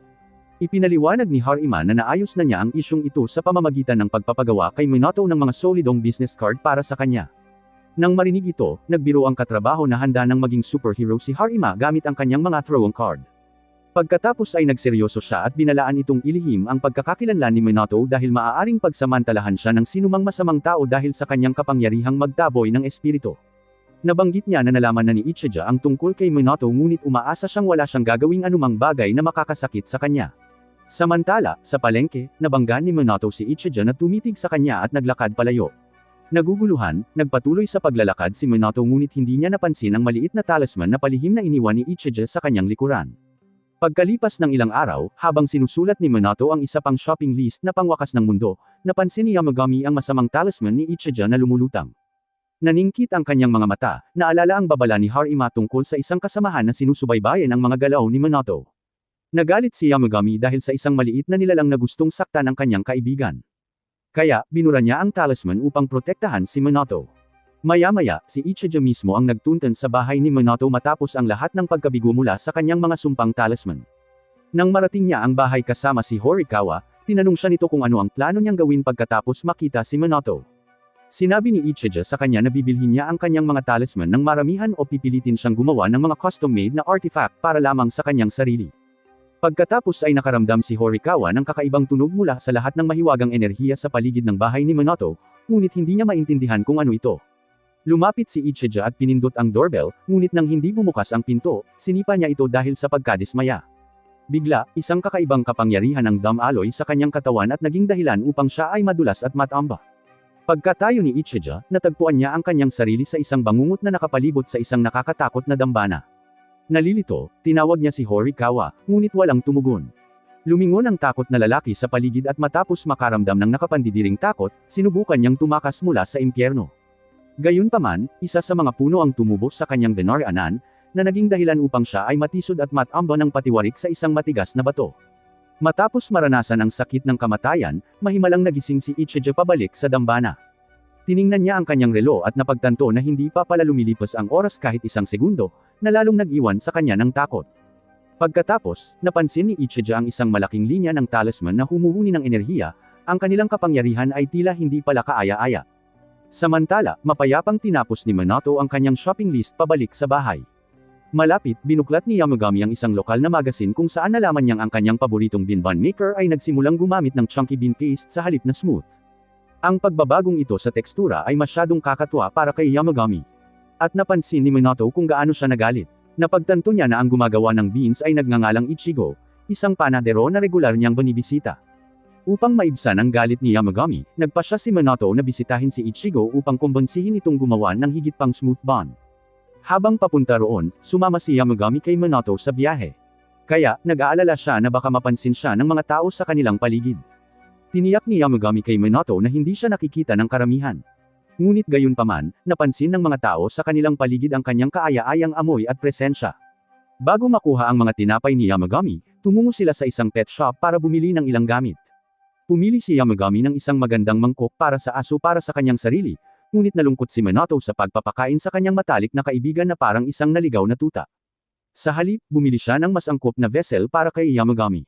Ipinaliwanag ni Harima na naayos na niya ang isyong ito sa pamamagitan ng pagpapagawa kay Minato ng mga solidong business card para sa kanya. Nang marinig ito, nagbiro ang katrabaho na handa nang maging superhero si Harima gamit ang kanyang mga throwing card. Pagkatapos ay nagseryoso siya at binalaan itong ilihim ang pagkakakilanlan ni Minato dahil maaaring pagsamantalahan siya ng sinumang masamang tao dahil sa kanyang kapangyarihang magtaboy ng espiritu. Nabanggit niya na nalaman na ni Ichijo ang tungkol kay Minato ngunit umaasa siyang wala siyang gagawing anumang bagay na makakasakit sa kanya. Samantala, sa palengke, nabanggaan ni Minato si Ichijo na tumitig sa kanya at naglakad palayo. Naguguluhan, nagpatuloy sa paglalakad si Minato ngunit hindi niya napansin ang maliit na talisman na palihim na iniwan ni Ichijo sa kanyang likuran. Pagkalipas ng ilang araw, habang sinusulat ni Minato ang isa pang shopping list na pangwakas ng mundo, napansin ni Yamagami ang masamang talisman ni Ichijo na lumulutang. Naningkit ang kanyang mga mata, naalala ang babala ni Harima tungkol sa isang kasamahan na sinusubaybayan ang mga galaw ni Minato. Nagalit si Yamagami dahil sa isang maliit na nilalang na gustong saktan ang kanyang kaibigan. Kaya, binura niya ang talisman upang protektahan si Minato. Maya-maya, si Ichijo mismo ang nagtuntan sa bahay ni Minato matapos ang lahat ng pagkabigo mula sa kanyang mga sumpang talisman. Nang marating niya ang bahay kasama si Horikawa, tinanong siya nito kung ano ang plano niyang gawin pagkatapos makita si Minato. Sinabi ni Ichijo sa kanya na bibilhin niya ang kanyang mga talisman ng maramihan o pipilitin siyang gumawa ng mga custom-made na artifact para lamang sa kanyang sarili. Pagkatapos ay nakaramdam si Horikawa ng kakaibang tunog mula sa lahat ng mahiwagang enerhiya sa paligid ng bahay ni Minato, ngunit hindi niya maintindihan kung ano ito. Lumapit si Ichijo at pinindot ang doorbell, ngunit nang hindi bumukas ang pinto, sinipa niya ito dahil sa pagkadismaya. Bigla, isang kakaibang kapangyarihan ang dumb alloy sa kanyang katawan at naging dahilan upang siya ay madulas at matamba. Pagkatayo ni Ichijo, natagpuan niya ang kanyang sarili sa isang bangungot na nakapalibot sa isang nakakatakot na dambana. Nalilito, tinawag niya si Horikawa, ngunit walang tumugon. Lumingon ang takot na lalaki sa paligid at matapos makaramdam ng nakapandidiring takot, sinubukan niyang tumakas mula sa impyerno. Gayunpaman, isa sa mga puno ang tumubo sa kanyang dinaraanan, na naging dahilan upang siya ay matisod at matamba ng patiwarik sa isang matigas na bato. Matapos maranasan ang sakit ng kamatayan, mahimalang nagising si Ichijo pabalik sa dambana. Tiningnan niya ang kanyang relo at napagtanto na hindi pa pala lumilipas ang oras kahit isang segundo, na lalong nag-iwan sa kanya ng takot. Pagkatapos, napansin ni Ichijo ang isang malaking linya ng talisman na humuhuni ng enerhiya, ang kanilang kapangyarihan ay tila hindi pala kaaya-aya. Samantala, mapayapang tinapos ni Minato ang kanyang shopping list pabalik sa bahay. Malapit, binuklat ni Yamagami ang isang lokal na magasin kung saan nalaman niyang ang kanyang paboritong bean maker ay nagsimulang gumamit ng chunky bean paste sa halip na smooth. Ang pagbabagong ito sa tekstura ay masyadong kakatwa para kay Yamagami. At napansin ni Minato kung gaano siya nagalit. Napagtanto niya na ang gumagawa ng beans ay nagngangalang Ichigo, isang panadero na regular niyang binibisita. Upang maibsan ang galit ni Yamagami, nagpasya si Minato na bisitahin si Ichigo upang kumbinsihin itong gumawa ng higit pang smooth bond. Habang papunta roon, sumama si Yamagami kay Minato sa biyahe. Kaya, nag-aalala siya na baka mapansin siya ng mga tao sa kanilang paligid. Tiniyak ni Yamagami kay Minato na hindi siya nakikita ng karamihan. Ngunit gayunpaman, napansin ng mga tao sa kanilang paligid ang kanyang kaaya-ayang amoy at presensya. Bago makuha ang mga tinapay ni Yamagami, tumungo sila sa isang pet shop para bumili ng ilang gamit. Pumili si Yamagami ng isang magandang mangkok para sa aso para sa kanyang sarili, ngunit nalungkot si Minato sa pagpapakain sa kanyang matalik na kaibigan na parang isang naligaw na tuta. Sa halip, bumili siya ng mas angkop na vessel para kay Yamagami.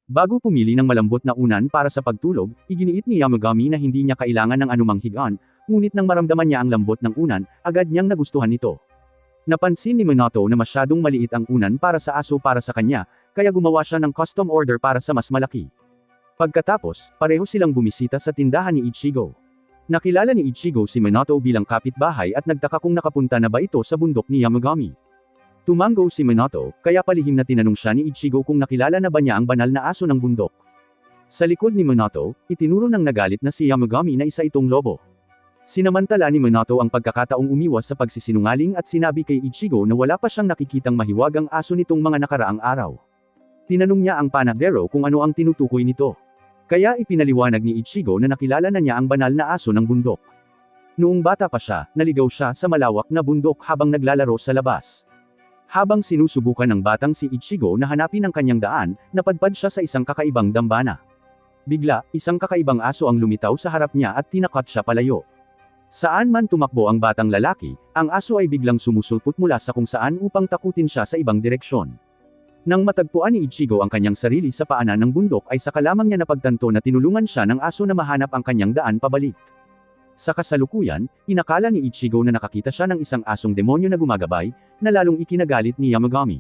Bago pumili ng malambot na unan para sa pagtulog, iginiit ni Yamagami na hindi niya kailangan ng anumang higaan, ngunit nang maramdaman niya ang lambot ng unan, agad niyang nagustuhan ito. Napansin ni Minato na masyadong maliit ang unan para sa aso para sa kanya, kaya gumawa siya ng custom order para sa mas malaki. Pagkatapos, pareho silang bumisita sa tindahan ni Ichigo. Nakilala ni Ichigo si Minato bilang kapitbahay at nagtaka kung nakapunta na ba ito sa bundok ni Yamagami. Tumango si Minato, kaya palihim na tinanong siya ni Ichigo kung nakilala na ba niya ang banal na aso ng bundok. Sa likod ni Minato, itinuro ng nagalit na si Yamagami na isa itong lobo. Sinamantala ni Minato ang pagkakataong umiwas sa pagsisinungaling at sinabi kay Ichigo na wala pa siyang nakikitang mahiwagang aso nitong mga nakaraang araw. Tinanong niya ang panadero kung ano ang tinutukoy nito. Kaya ipinaliwanag ni Ichigo na nakilala na niya ang banal na aso ng bundok. Noong bata pa siya, naligaw siya sa malawak na bundok habang naglalaro sa labas. Habang sinusubukan ng batang si Ichigo na hanapin ang kanyang daan, napadpad siya sa isang kakaibang dambana. Bigla, isang kakaibang aso ang lumitaw sa harap niya at tinakat siya palayo. Saan man tumakbo ang batang lalaki, ang aso ay biglang sumusulpot mula sa kung saan upang takutin siya sa ibang direksyon. Nang matagpuan ni Ichigo ang kanyang sarili sa paanan ng bundok ay saka lamang niya napagtanto na tinulungan siya ng aso na mahanap ang kanyang daan pabalik. Sa kasalukuyan, inakala ni Ichigo na nakakita siya ng isang asong demonyo na gumagabay, na lalong ikinagalit ni Yamagami.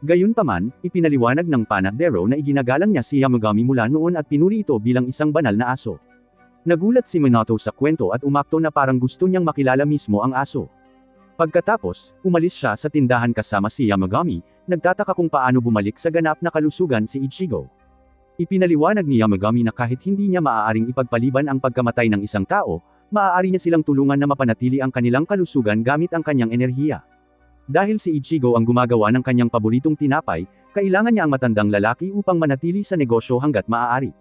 Gayunpaman, ipinaliwanag ng panadero na iginagalang niya si Yamagami mula noon at pinuri ito bilang isang banal na aso. Nagulat si Minato sa kwento at umakto na parang gusto niyang makilala mismo ang aso. Pagkatapos, umalis siya sa tindahan kasama si Yamagami, nagtataka kung paano bumalik sa ganap na kalusugan si Ichigo. Ipinaliwanag ni Yamagami na kahit hindi niya maaaring ipagpaliban ang pagkamatay ng isang tao, maaari niya silang tulungan na mapanatili ang kanilang kalusugan gamit ang kanyang enerhiya. Dahil si Ichigo ang gumagawa ng kanyang paboritong tinapay, kailangan niya ang matandang lalaki upang manatili sa negosyo hanggat maaari.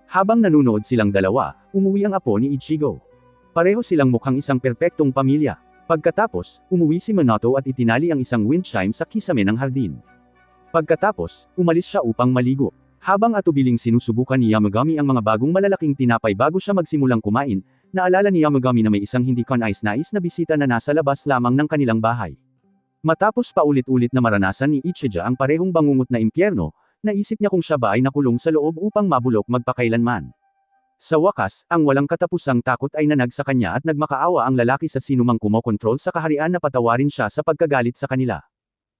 Habang nanunood silang dalawa, umuwi ang apo ni Ichigo. Pareho silang mukhang isang perpektong pamilya. Pagkatapos, umuwi si Minato at itinali ang isang wind chime sa kisame ng hardin. Pagkatapos, umalis siya upang maligo. Habang atubiling sinusubukan ni Yamagami ang mga bagong malalaking tinapay bago siya magsimulang kumain, naalala ni Yamagami na may isang hindi kanais-nais na bisita na nasa labas lamang ng kanilang bahay. Matapos paulit-ulit na maranasan ni Ichigo ang parehong bangungot na impyerno, naisip niya kung siya ba ay nakulong sa loob upang mabulok magpakailanman. Sa wakas, ang walang katapusang takot ay nanag sa kanya at nagmakaawa ang lalaki sa sinumang kumokontrol sa kaharian na patawarin siya sa pagkagalit sa kanila.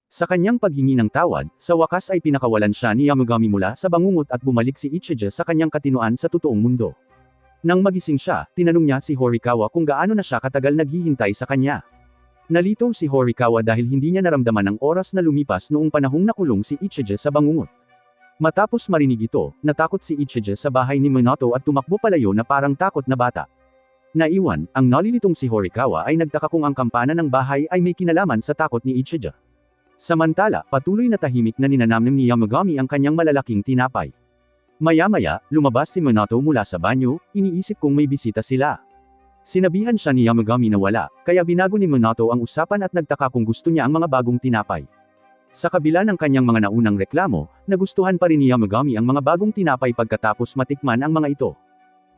Sa kanyang paghingi ng tawad, sa wakas ay pinakawalan siya ni Yamagami mula sa bangungot at bumalik si Ichigo sa kanyang katinoan sa totoong mundo. Nang magising siya, tinanong niya si Horikawa kung gaano na siya katagal naghihintay sa kanya. Nalito si Horikawa dahil hindi niya naramdaman ang oras na lumipas noong panahong nakulong si Ichigo sa bangungot. Matapos marinig ito, natakot si Ichigo sa bahay ni Minato at tumakbo palayo na parang takot na bata. Naiwan, ang nalilitong si Horikawa ay nagtaka kung ang kampana ng bahay ay may kinalaman sa takot ni Ichigo. Samantala, patuloy na tahimik na ninanamnam ni Yamagami ang kanyang malalaking tinapay. Maya-maya, lumabas si Minato mula sa banyo, iniisip kung may bisita sila. Sinabihan siya ni Yamagami na wala, kaya binago ni Minato ang usapan at nagtaka kung gusto niya ang mga bagong tinapay. Sa kabila ng kanyang mga naunang reklamo, nagustuhan pa rin ni Yamagami ang mga bagong tinapay pagkatapos matikman ang mga ito.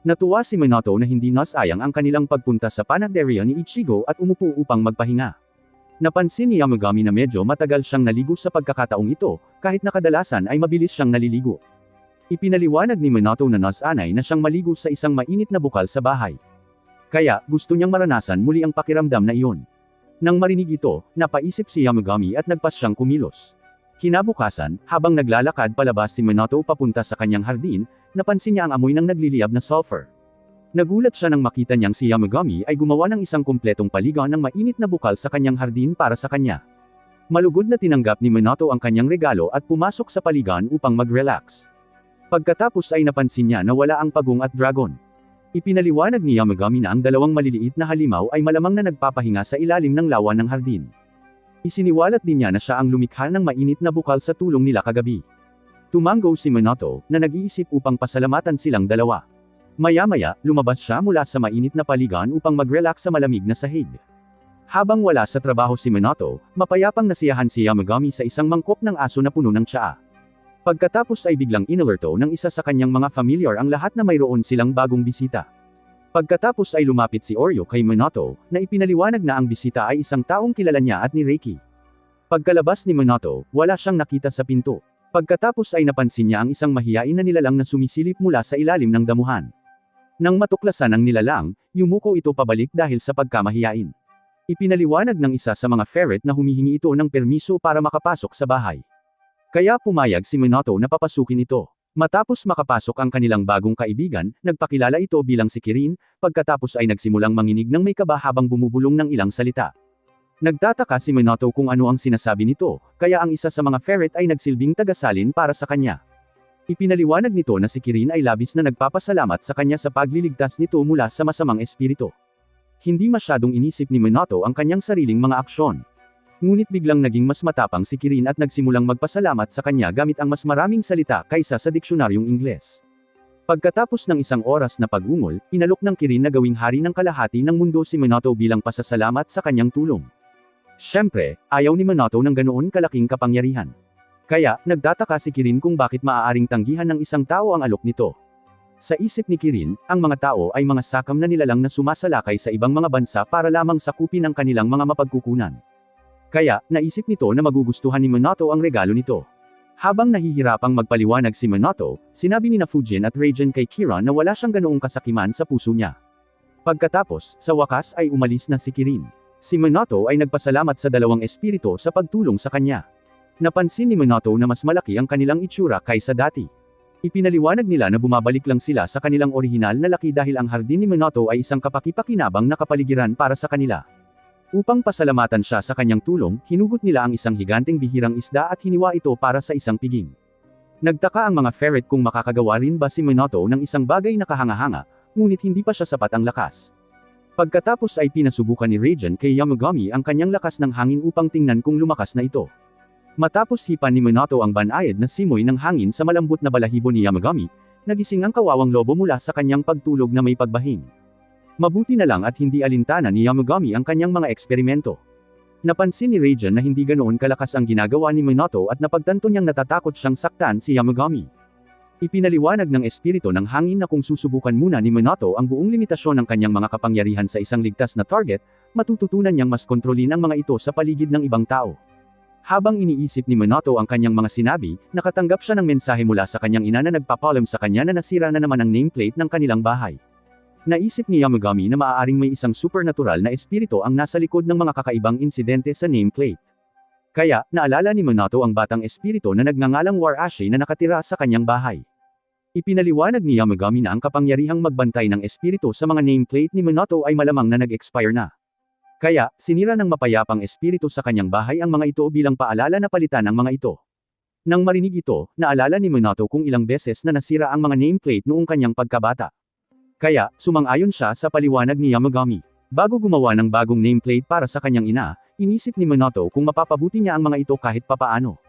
Natuwa si Minato na hindi nasayang ang kanilang pagpunta sa panaderia ni Ichigo at umupo upang magpahinga. Napansin ni Yamagami na medyo matagal siyang naligo sa pagkakataong ito, kahit na kadalasan ay mabilis siyang naliligo. Ipinaliwanag ni Minato na nasanay na siyang maligo sa isang mainit na bukal sa bahay. Kaya, gusto niyang maranasan muli ang pakiramdam na iyon. Nang marinig ito, napaisip si Yamagami at nagpas siyang kumilos. Kinabukasan, habang naglalakad palabas si Minato papunta sa kanyang hardin, napansin niya ang amoy ng nagliliyab na sulfur. Nagulat siya nang makita niyang si Yamagami ay gumawa ng isang kumpletong paligaw ng mainit na bukal sa kanyang hardin para sa kanya. Malugod na tinanggap ni Minato ang kanyang regalo at pumasok sa paligan upang mag-relax. Pagkatapos ay napansin niya na wala ang pagong at dragon. Ipinaliwanag ni Yamagami na ang dalawang maliliit na halimaw ay malamang na nagpapahinga sa ilalim ng lawa ng hardin. Isiniwalat din niya na siya ang lumikha ng mainit na bukal sa tulong nila kagabi. Tumango si Minato, na nag-iisip upang pasalamatan silang dalawa. Maya-maya, lumabas siya mula sa mainit na paligan upang mag-relax sa malamig na sahig. Habang wala sa trabaho si Minato, mapayapang nasiyahan si Yamagami sa isang mangkok ng aso na puno ng tsaa. Pagkatapos ay biglang inalerto ng isa sa kanyang mga familiar ang lahat na mayroon silang bagong bisita. Pagkatapos ay lumapit si Oryo kay Minato, na ipinaliwanag na ang bisita ay isang taong kilala niya at ni Reiki. Pagkalabas ni Minato, wala siyang nakita sa pinto. Pagkatapos ay napansin niya ang isang mahiyain na nilalang na sumisilip mula sa ilalim ng damuhan. Nang matuklasan ang nilalang, yumuko ito pabalik dahil sa pagkamahiyain. Ipinaliwanag ng isa sa mga ferret na humihingi ito ng permiso para makapasok sa bahay. Kaya pumayag si Minato na papasukin ito. Matapos makapasok ang kanilang bagong kaibigan, nagpakilala ito bilang si Kirin, pagkatapos ay nagsimulang manginig ng may kaba habang bumubulong ng ilang salita. Nagtataka si Minato kung ano ang sinasabi nito, kaya ang isa sa mga ferret ay nagsilbing tagasalin para sa kanya. Ipinaliwanag nito na si Kirin ay labis na nagpapasalamat sa kanya sa pagliligtas nito mula sa masamang espiritu. Hindi masyadong inisip ni Minato ang kanyang sariling mga aksyon. Ngunit biglang naging mas matapang si Kirin at nagsimulang magpasalamat sa kanya gamit ang mas maraming salita kaysa sa diksyonaryong Ingles. Pagkatapos ng isang oras na pag-ungol, inalok ng Kirin na gawing hari ng kalahati ng mundo si Minato bilang pasasalamat sa kanyang tulong. Siyempre, ayaw ni Minato ng ganoon kalaking kapangyarihan. Kaya, nagtataka si Kirin kung bakit maaaring tanggihan ng isang tao ang alok nito. Sa isip ni Kirin, ang mga tao ay mga sakam na nilalang na sumasalakay sa ibang mga bansa para lamang sakupin ang kanilang mga mapagkukunan. Kaya, naisip nito na magugustuhan ni Minato ang regalo nito. Habang nahihirapang magpaliwanag si Minato, sinabi ni Fujin at Raiden kay Kira na wala siyang ganoong kasakiman sa puso niya. Pagkatapos, sa wakas ay umalis na si Kirin. Si Minato ay nagpasalamat sa dalawang espiritu sa pagtulong sa kanya. Napansin ni Minato na mas malaki ang kanilang itsura kaysa dati. Ipinaliwanag nila na bumabalik lang sila sa kanilang orihinal na laki dahil ang hardin ni Minato ay isang kapaki-pakinabang na kapaligiran para sa kanila. Upang pasalamatan siya sa kanyang tulong, hinugot nila ang isang higanteng bihirang isda at hiniwa ito para sa isang piging. Nagtaka ang mga ferret kung makakagawa rin ba si Minato ng isang bagay na kahanga-hanga, ngunit hindi pa siya sapat ang lakas. Pagkatapos ay pinasubukan ni Raiden kay Yamagami ang kanyang lakas ng hangin upang tingnan kung lumakas na ito. Matapos hipan ni Minato ang banayad na simoy ng hangin sa malambot na balahibo ni Yamagami, nagising ang kawawang lobo mula sa kanyang pagtulog na may pagbahing. Mabuti na lang at hindi alintana ni Yamagami ang kanyang mga eksperimento. Napansin ni Raiden na hindi ganoon kalakas ang ginagawa ni Minato at napagtanto niyang natatakot siyang saktan si Yamagami. Ipinaliwanag ng espiritu ng hangin na kung susubukan muna ni Minato ang buong limitasyon ng kanyang mga kapangyarihan sa isang ligtas na target, matututunan niyang mas kontrolin ang mga ito sa paligid ng ibang tao. Habang iniisip ni Minato ang kanyang mga sinabi, nakatanggap siya ng mensahe mula sa kanyang ina na nagpapalam sa kanya na nasira na naman ang nameplate ng kanilang bahay. Naisip ni Yamagami na maaaring may isang supernatural na espiritu ang nasa likod ng mga kakaibang insidente sa nameplate. Kaya, naalala ni Minato ang batang espiritu na nagngangalang Warashi na nakatira sa kanyang bahay. Ipinaliwanag ni Yamagami na ang kapangyarihang magbantay ng espiritu sa mga nameplate ni Minato ay malamang na nag-expire na. Kaya, sinira ng mapayapang espiritu sa kanyang bahay ang mga ito bilang paalala na palitan ang mga ito. Nang marinig ito, naalala ni Minato kung ilang beses na nasira ang mga nameplate noong kanyang pagkabata. Kaya, sumang-ayon siya sa paliwanag ni Yamagami. Bago gumawa ng bagong nameplate para sa kanyang ina, inisip ni Minato kung mapapabuti niya ang mga ito kahit papaano.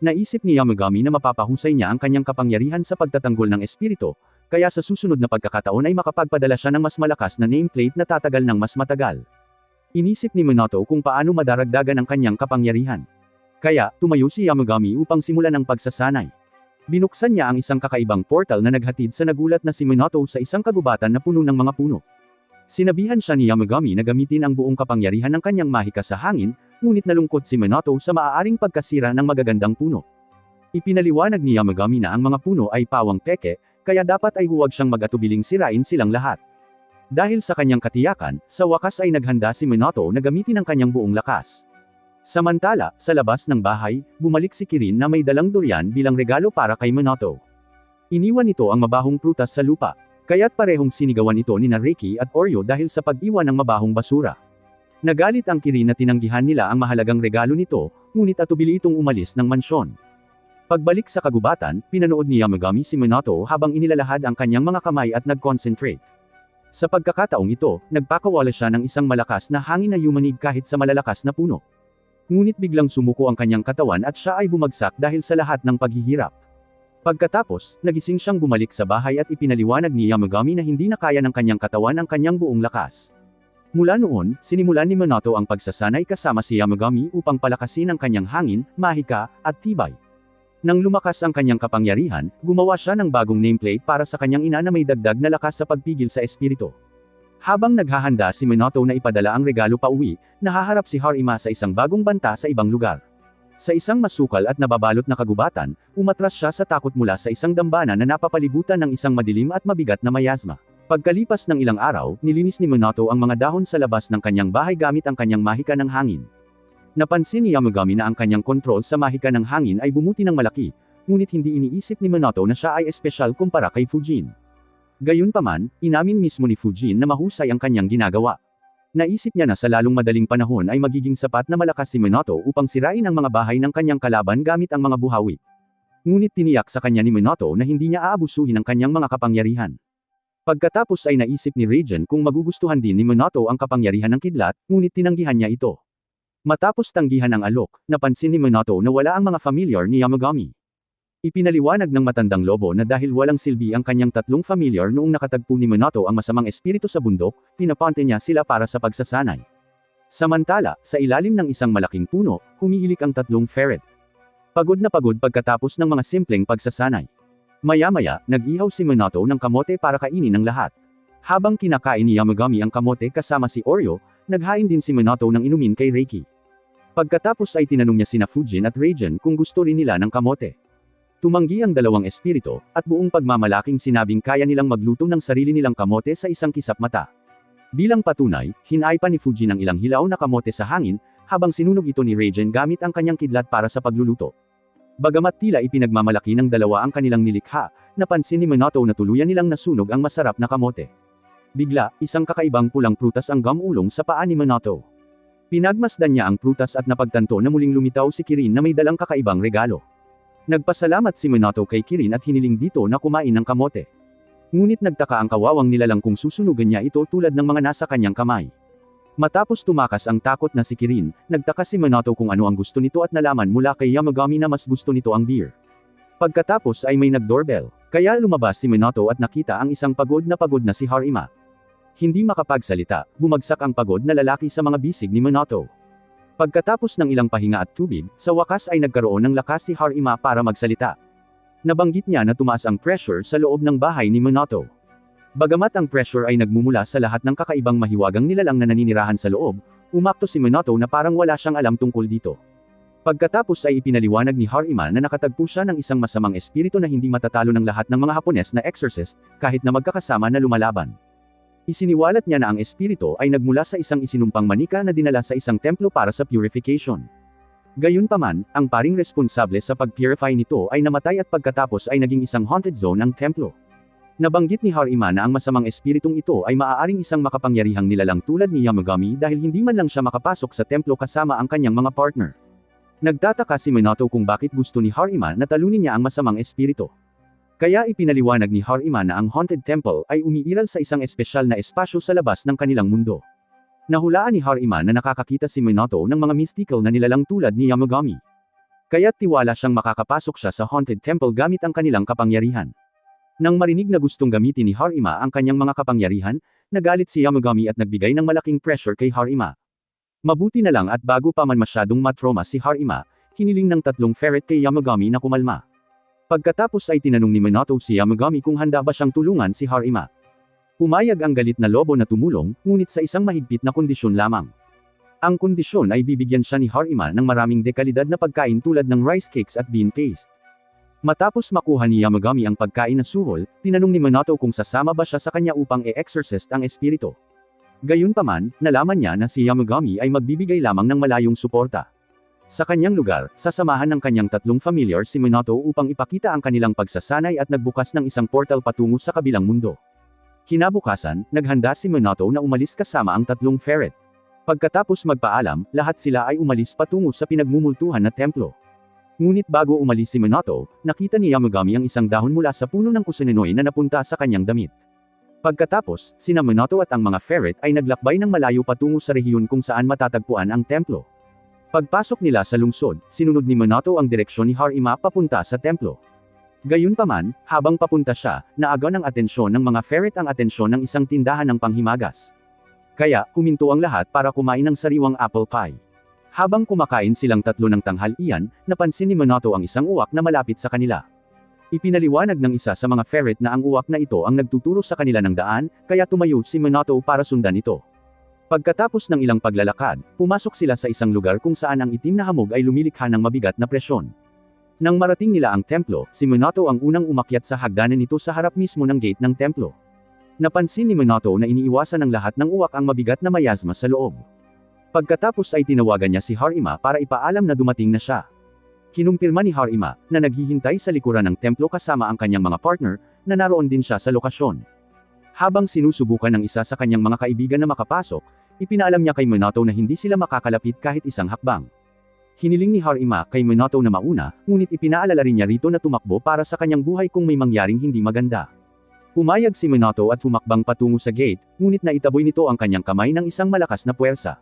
Naisip ni Yamagami na mapapahusay niya ang kanyang kapangyarihan sa pagtatanggol ng espiritu, kaya sa susunod na pagkakataon ay makapagpadala siya ng mas malakas na nameplate na tatagal ng mas matagal. Inisip ni Minato kung paano madaragdagan ang kanyang kapangyarihan. Kaya, tumayo si Yamagami upang simulan ang pagsasanay. Binuksan niya ang isang kakaibang portal na naghatid sa nagulat na si Minato sa isang kagubatan na puno ng mga puno. Sinabihan siya ni Yamagami na gamitin ang buong kapangyarihan ng kanyang mahika sa hangin, ngunit nalungkot si Minato sa maaaring pagkasira ng magagandang puno. Ipinaliwanag ni Yamagami na ang mga puno ay pawang peke, kaya dapat ay huwag siyang mag-atubiling sirain silang lahat. Dahil sa kanyang katiyakan, sa wakas ay naghanda si Minato na gamitin ang kanyang buong lakas. Samantala, sa labas ng bahay, bumalik si Kirin na may dalang durian bilang regalo para kay Minato. Iniwan nito ang mabahong prutas sa lupa, kaya't parehong sinigawan ito ni Reiki at Oreo dahil sa pag-iwan ng mabahong basura. Nagalit ang Kirin na tinanggihan nila ang mahalagang regalo nito, ngunit atubili itong umalis ng mansyon. Pagbalik sa kagubatan, pinanood ni Yamagami si Minato habang inilalahad ang kanyang mga kamay at nag-concentrate. Sa pagkakataong ito, nagpakawala siya ng isang malakas na hangin na yumanig kahit sa malalakas na puno. Ngunit biglang sumuko ang kanyang katawan at siya ay bumagsak dahil sa lahat ng paghihirap. Pagkatapos, nagising siyang bumalik sa bahay at ipinaliwanag ni Yamagami na hindi na kaya ng kanyang katawan ang kanyang buong lakas. Mula noon, sinimulan ni Minato ang pagsasanay kasama si Yamagami upang palakasin ang kanyang hangin, mahika, at tibay. Nang lumakas ang kanyang kapangyarihan, gumawa siya ng bagong nameplate para sa kanyang ina na may dagdag na lakas sa pagpigil sa espiritu. Habang naghahanda si Minato na ipadala ang regalo pauwi, nahaharap si Harima sa isang bagong banta sa ibang lugar. Sa isang masukal at nababalot na kagubatan, umatras siya sa takot mula sa isang dambana na napapalibutan ng isang madilim at mabigat na mayasma. Pagkalipas ng ilang araw, nilinis ni Minato ang mga dahon sa labas ng kanyang bahay gamit ang kanyang mahika ng hangin. Napansin ni Yamagami na ang kanyang kontrol sa mahika ng hangin ay bumuti ng malaki, ngunit hindi iniisip ni Minato na siya ay espesyal kumpara kay Fujin. Gayunpaman, inamin mismo ni Fujin na mahusay ang kanyang ginagawa. Naisip niya na sa lalong madaling panahon ay magiging sapat na malakas si Minato upang sirain ang mga bahay ng kanyang kalaban gamit ang mga buhawi. Ngunit tiniyak sa kanya ni Minato na hindi niya aabusuhin ang kanyang mga kapangyarihan. Pagkatapos ay naisip ni Raiden kung magugustuhan din ni Minato ang kapangyarihan ng kidlat, ngunit tinanggihan niya ito. Matapos tanggihan ang alok, napansin ni Minato na wala ang mga familiar ni Yamagami. Ipinaliwanag ng matandang lobo na dahil walang silbi ang kanyang tatlong familiar noong nakatagpo ni Minato ang masamang espiritu sa bundok, pinapante niya sila para sa pagsasanay. Samantala, sa ilalim ng isang malaking puno, humihilik ang tatlong ferret. Pagod na pagod pagkatapos ng mga simpleng pagsasanay. Maya-maya, nag-ihaw si Minato ng kamote para kainin ng lahat. Habang kinakain ni Yamagami ang kamote kasama si Oreo, naghain din si Minato ng inumin kay Reiki. Pagkatapos ay tinanong niya sina Fujin at Raiden kung gusto rin nila ng kamote. Tumanggi ang dalawang espiritu, at buong pagmamalaking sinabing kaya nilang magluto ng sarili nilang kamote sa isang kisap mata. Bilang patunay, hinaipa ni Fujin ang ilang hilaw na kamote sa hangin, habang sinunog ito ni Raiden gamit ang kanyang kidlat para sa pagluluto. Bagamat tila ipinagmamalaki ng dalawa ang kanilang nilikha, napansin ni Minato na tuluyan nilang nasunog ang masarap na kamote. Bigla, isang kakaibang pulang prutas ang gumulong sa paa ni Minato. Pinagmasdan niya ang prutas at napagtanto na muling lumitaw si Kirin na may dalang kakaibang regalo. Nagpasalamat si Minato kay Kirin at hiniling dito na kumain ng kamote. Ngunit nagtaka ang kawawang nilalang kung susunugan niya ito tulad ng mga nasa kanyang kamay. Matapos tumakas ang takot na si Kirin, nagtaka si Minato kung ano ang gusto nito at nalaman mula kay Yamagami na mas gusto nito ang beer. Pagkatapos ay may nag-doorbell, kaya lumabas si Minato at nakita ang isang pagod na si Harima. Hindi makapagsalita, bumagsak ang pagod na lalaki sa mga bisig ni Minato. Pagkatapos ng ilang pahinga at tubig, sa wakas ay nagkaroon ng lakas si Harima para magsalita. Nabanggit niya na tumaas ang pressure sa loob ng bahay ni Minato. Bagamat ang pressure ay nagmumula sa lahat ng kakaibang mahiwagang nilalang na naninirahan sa loob, umakto si Minato na parang wala siyang alam tungkol dito. Pagkatapos ay ipinaliwanag ni Harima na nakatagpo siya ng isang masamang espiritu na hindi matatalo ng lahat ng mga Hapones na exorcist, kahit na magkakasama na lumalaban. Isiniwalat niya na ang espiritu ay nagmula sa isang isinumpang manika na dinala sa isang templo para sa purification. Gayunpaman, ang paring responsable sa pag-purify nito ay namatay at pagkatapos ay naging isang haunted zone ang templo. Nabanggit ni Harima na ang masamang espiritong ito ay maaaring isang makapangyarihang nilalang tulad ni Yamagami dahil hindi man lang siya makapasok sa templo kasama ang kanyang mga partner. Nagtataka si Minato kung bakit gusto ni Harima na talunin niya ang masamang espiritu. Kaya ipinaliwanag ni Harima na ang Haunted Temple ay umiiral sa isang espesyal na espasyo sa labas ng kanilang mundo. Nahulaan ni Harima na nakakakita si Minato ng mga mystical na nilalang tulad ni Yamagami. Kaya't tiwala siyang makakapasok siya sa Haunted Temple gamit ang kanilang kapangyarihan. Nang marinig na gustong gamitin ni Harima ang kanyang mga kapangyarihan, nagalit si Yamagami at nagbigay ng malaking pressure kay Harima. Mabuti na lang at bago pa man masyadong matroma si Harima, hiniling ng tatlong ferret kay Yamagami na kumalma. Pagkatapos ay tinanong ni Minato si Yamagami kung handa ba siyang tulungan si Harima. Pumayag ang galit na lobo na tumulong, ngunit sa isang mahigpit na kondisyon lamang. Ang kondisyon ay bibigyan siya ni Harima ng maraming dekalidad na pagkain tulad ng rice cakes at bean paste. Matapos makuha ni Yamagami ang pagkain na suhol, tinanong ni Minato kung sasama ba siya sa kanya upang e-exorcist ang espiritu. Gayunpaman, nalaman niya na si Yamagami ay magbibigay lamang ng malayong suporta. Sa kanyang lugar, sasamahan ng kanyang tatlong familiar si Minato upang ipakita ang kanilang pagsasanay at nagbukas ng isang portal patungo sa kabilang mundo. Kinabukasan, naghanda si Minato na umalis kasama ang tatlong ferret. Pagkatapos magpaalam, lahat sila ay umalis patungo sa pinagmumultuhan na templo. Ngunit bago umalis si Minato, nakita ni Yamagami ang isang dahon mula sa puno ng kusunenoy na napunta sa kanyang damit. Pagkatapos, sina Minato at ang mga ferret ay naglakbay ng malayo patungo sa rehiyon kung saan matatagpuan ang templo. Pagpasok nila sa lungsod, sinunod ni Minato ang direksyon ni Harima papunta sa templo. Gayunpaman, habang papunta siya, naagaw ng atensyon ng mga ferret ang atensyon ng isang tindahan ng panghimagas. Kaya, huminto ang lahat para kumain ng sariwang apple pie. Habang kumakain silang tatlo ng tanghalian, napansin ni Minato ang isang uwak na malapit sa kanila. Ipinaliwanag ng isa sa mga ferret na ang uwak na ito ang nagtuturo sa kanila ng daan, kaya tumayo si Minato para sundan ito. Pagkatapos ng ilang paglalakad, pumasok sila sa isang lugar kung saan ang itim na hamog ay lumilikha ng mabigat na presyon. Nang marating nila ang templo, si Minato ang unang umakyat sa hagdanan nito sa harap mismo ng gate ng templo. Napansin ni Minato na iniiwasan ng lahat ng uwak ang mabigat na mayasma sa loob. Pagkatapos ay tinawagan niya si Harima para ipaalam na dumating na siya. Kinumpirma ni Harima na naghihintay sa likuran ng templo kasama ang kanyang mga partner, na naroon din siya sa lokasyon. Habang sinusubukan ng isa sa kanyang mga kaibigan na makapasok, ipinaalam niya kay Minato na hindi sila makakalapit kahit isang hakbang. Hiniling ni Harima kay Minato na mauna, ngunit ipinaalala rin niya rito na tumakbo para sa kanyang buhay kung may mangyaring hindi maganda. Pumayag si Minato at humakbang patungo sa gate, ngunit naitaboy nito ang kanyang kamay ng isang malakas na puwersa.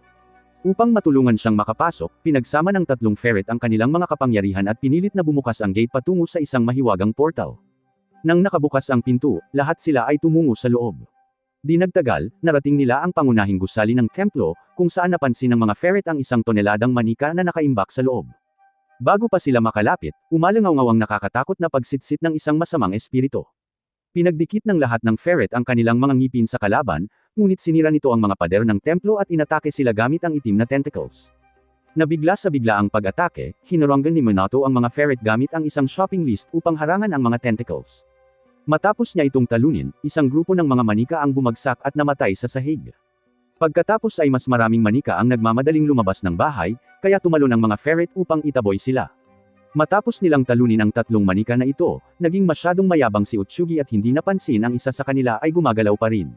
Upang matulungan siyang makapasok, pinagsama ng tatlong ferret ang kanilang mga kapangyarihan at pinilit na bumukas ang gate patungo sa isang mahiwagang portal. Nang nakabukas ang pinto, lahat sila ay tumungo sa loob. Di nagtagal, narating nila ang pangunahing gusali ng templo, kung saan napansin ng mga ferret ang isang toneladang manika na nakaimbak sa loob. Bago pa sila makalapit, umalangaw ang nakakatakot na pagsitsit ng isang masamang espiritu. Pinagdikit ng lahat ng ferret ang kanilang mga ngipin sa kalaban, ngunit sinira nito ang mga pader ng templo at inatake sila gamit ang itim na tentacles. Nabigla sa bigla ang pag-atake, hinaranggan ni Minato ang mga ferret gamit ang isang shopping list upang harangan ang mga tentacles. Matapos niya itong talunin, isang grupo ng mga manika ang bumagsak at namatay sa sahig. Pagkatapos ay mas maraming manika ang nagmamadaling lumabas ng bahay, kaya tumalon ang mga ferret upang itaboy sila. Matapos nilang talunin ang tatlong manika na ito, naging masyadong mayabang si Utsugi at hindi napansin ang isa sa kanila ay gumagalaw pa rin.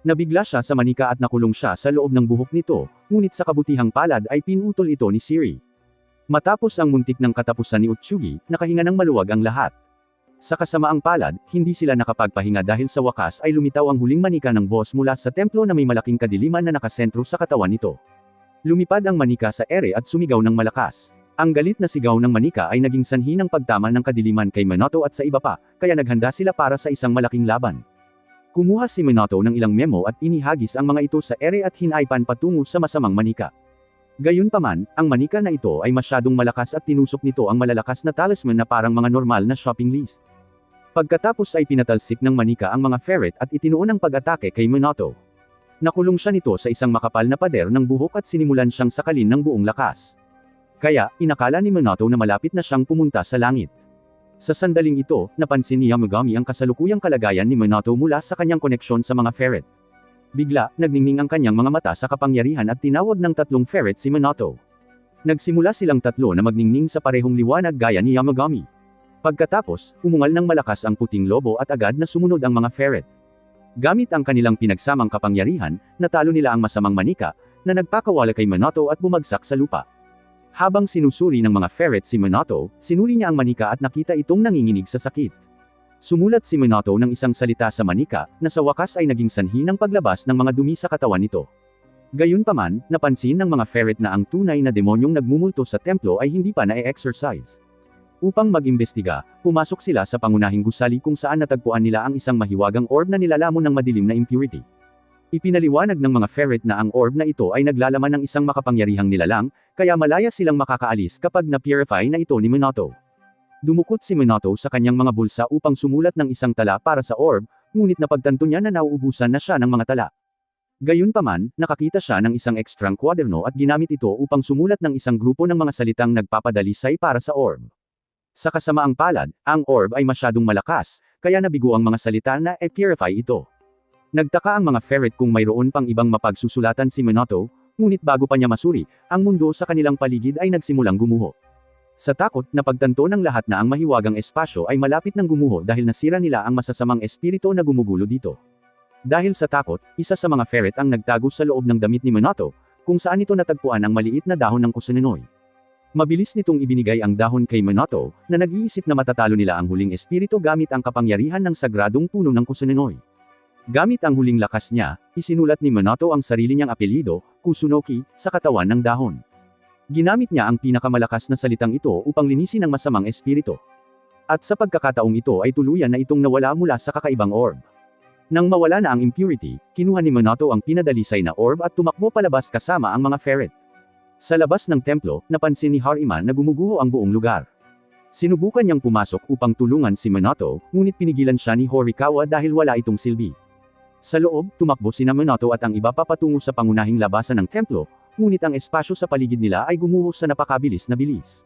Nabigla siya sa manika at nakulong siya sa loob ng buhok nito, ngunit sa kabutihang palad ay pinutol ito ni Shiri. Matapos ang muntik ng katapusan ni Utsugi, nakahinga ng maluwag ang lahat. Sa kasamaang palad, hindi sila nakapagpahinga dahil sa wakas ay lumitaw ang huling manika ng boss mula sa templo na may malaking kadiliman na nakasentro sa katawan nito. Lumipad ang manika sa ere at sumigaw ng malakas. Ang galit na sigaw ng manika ay naging sanhi ng pagtama ng kadiliman kay Minato at sa iba pa, kaya naghanda sila para sa isang malaking laban. Kumuha si Minato ng ilang memo at inihagis ang mga ito sa ere at hinaipan patungo sa masamang manika. Gayunpaman, ang manika na ito ay masyadong malakas at tinusok nito ang malalakas na talisman na parang mga normal na shopping list. Pagkatapos ay pinatalsik ng manika ang mga ferret at itinuon ang pag-atake kay Minato. Nakulong siya nito sa isang makapal na pader ng buhok at sinimulan siyang sakalin ng buong lakas. Kaya, inakala ni Minato na malapit na siyang pumunta sa langit. Sa sandaling ito, napansin ni Yamagami ang kasalukuyang kalagayan ni Minato mula sa kanyang koneksyon sa mga ferret. Bigla, nagningning ang kanyang mga mata sa kapangyarihan at tinawag ng tatlong ferret si Minato. Nagsimula silang tatlo na magningning sa parehong liwanag gaya ni Yamagami. Pagkatapos, umungal ng malakas ang puting lobo at agad na sumunod ang mga ferret. Gamit ang kanilang pinagsamang kapangyarihan, natalo nila ang masamang manika, na nagpakawala kay Minato at bumagsak sa lupa. Habang sinusuri ng mga ferret si Minato, sinuri niya ang manika at nakita itong nanginginig sa sakit. Sumulat si Minato ng isang salita sa manika, na sa wakas ay naging sanhi ng paglabas ng mga dumi sa katawan nito. Gayunpaman, napansin ng mga ferret na ang tunay na demonyong nagmumulto sa templo ay hindi pa na-exercise. Upang mag-imbestiga, pumasok sila sa pangunahing gusali kung saan natagpuan nila ang isang mahiwagang orb na nilalamon ng madilim na impurity. Ipinaliwanag ng mga ferret na ang orb na ito ay naglalaman ng isang makapangyarihang nilalang, kaya malaya silang makakaalis kapag na-purify na ito ni Minato. Dumukot si Minato sa kanyang mga bulsa upang sumulat ng isang tala para sa orb, ngunit napagtanto niya na nauubusan na siya ng mga tala. Gayunpaman, nakakita siya ng isang ekstrang kwaderno at ginamit ito upang sumulat ng isang grupo ng mga salitang nagpapadalisay para sa orb. Sa kasamaang palad, ang orb ay masyadong malakas, kaya nabigo ang mga salita na e-purify ito. Nagtaka ang mga ferret kung mayroon pang ibang mapagsusulatan si Minato, ngunit bago pa niya masuri, ang mundo sa kanilang paligid ay nagsimulang gumuho. Sa takot, napagtanto ng lahat na ang mahiwagang espasyo ay malapit ng gumuho dahil nasira nila ang masasamang espiritu na gumugulo dito. Dahil sa takot, isa sa mga ferret ang nagtago sa loob ng damit ni Minato, kung saan ito natagpuan ang maliit na dahon ng kusunenoy. Mabilis nitong ibinigay ang dahon kay Minato, na nag-iisip na matatalo nila ang huling espiritu gamit ang kapangyarihan ng sagradong puno ng kusunenoy. Gamit ang huling lakas niya, isinulat ni Minato ang sarili niyang apelyido, Kusunoki, sa katawan ng dahon. Ginamit niya ang pinakamalakas na salitang ito upang linisin ang masamang espiritu. At sa pagkakataong ito ay tuluyan na itong nawala mula sa kakaibang orb. Nang mawala na ang impurity, kinuha ni Minato ang pinadalisay na orb at tumakbo palabas kasama ang mga ferret. Sa labas ng templo, napansin ni Harima na gumuguho ang buong lugar. Sinubukan niyang pumasok upang tulungan si Minato, ngunit pinigilan siya ni Horikawa dahil wala itong silbi. Sa loob, tumakbo sina Minato at ang iba pa patungo sa pangunahing labasan ng templo, ngunit ang espasyo sa paligid nila ay gumuho sa napakabilis na bilis.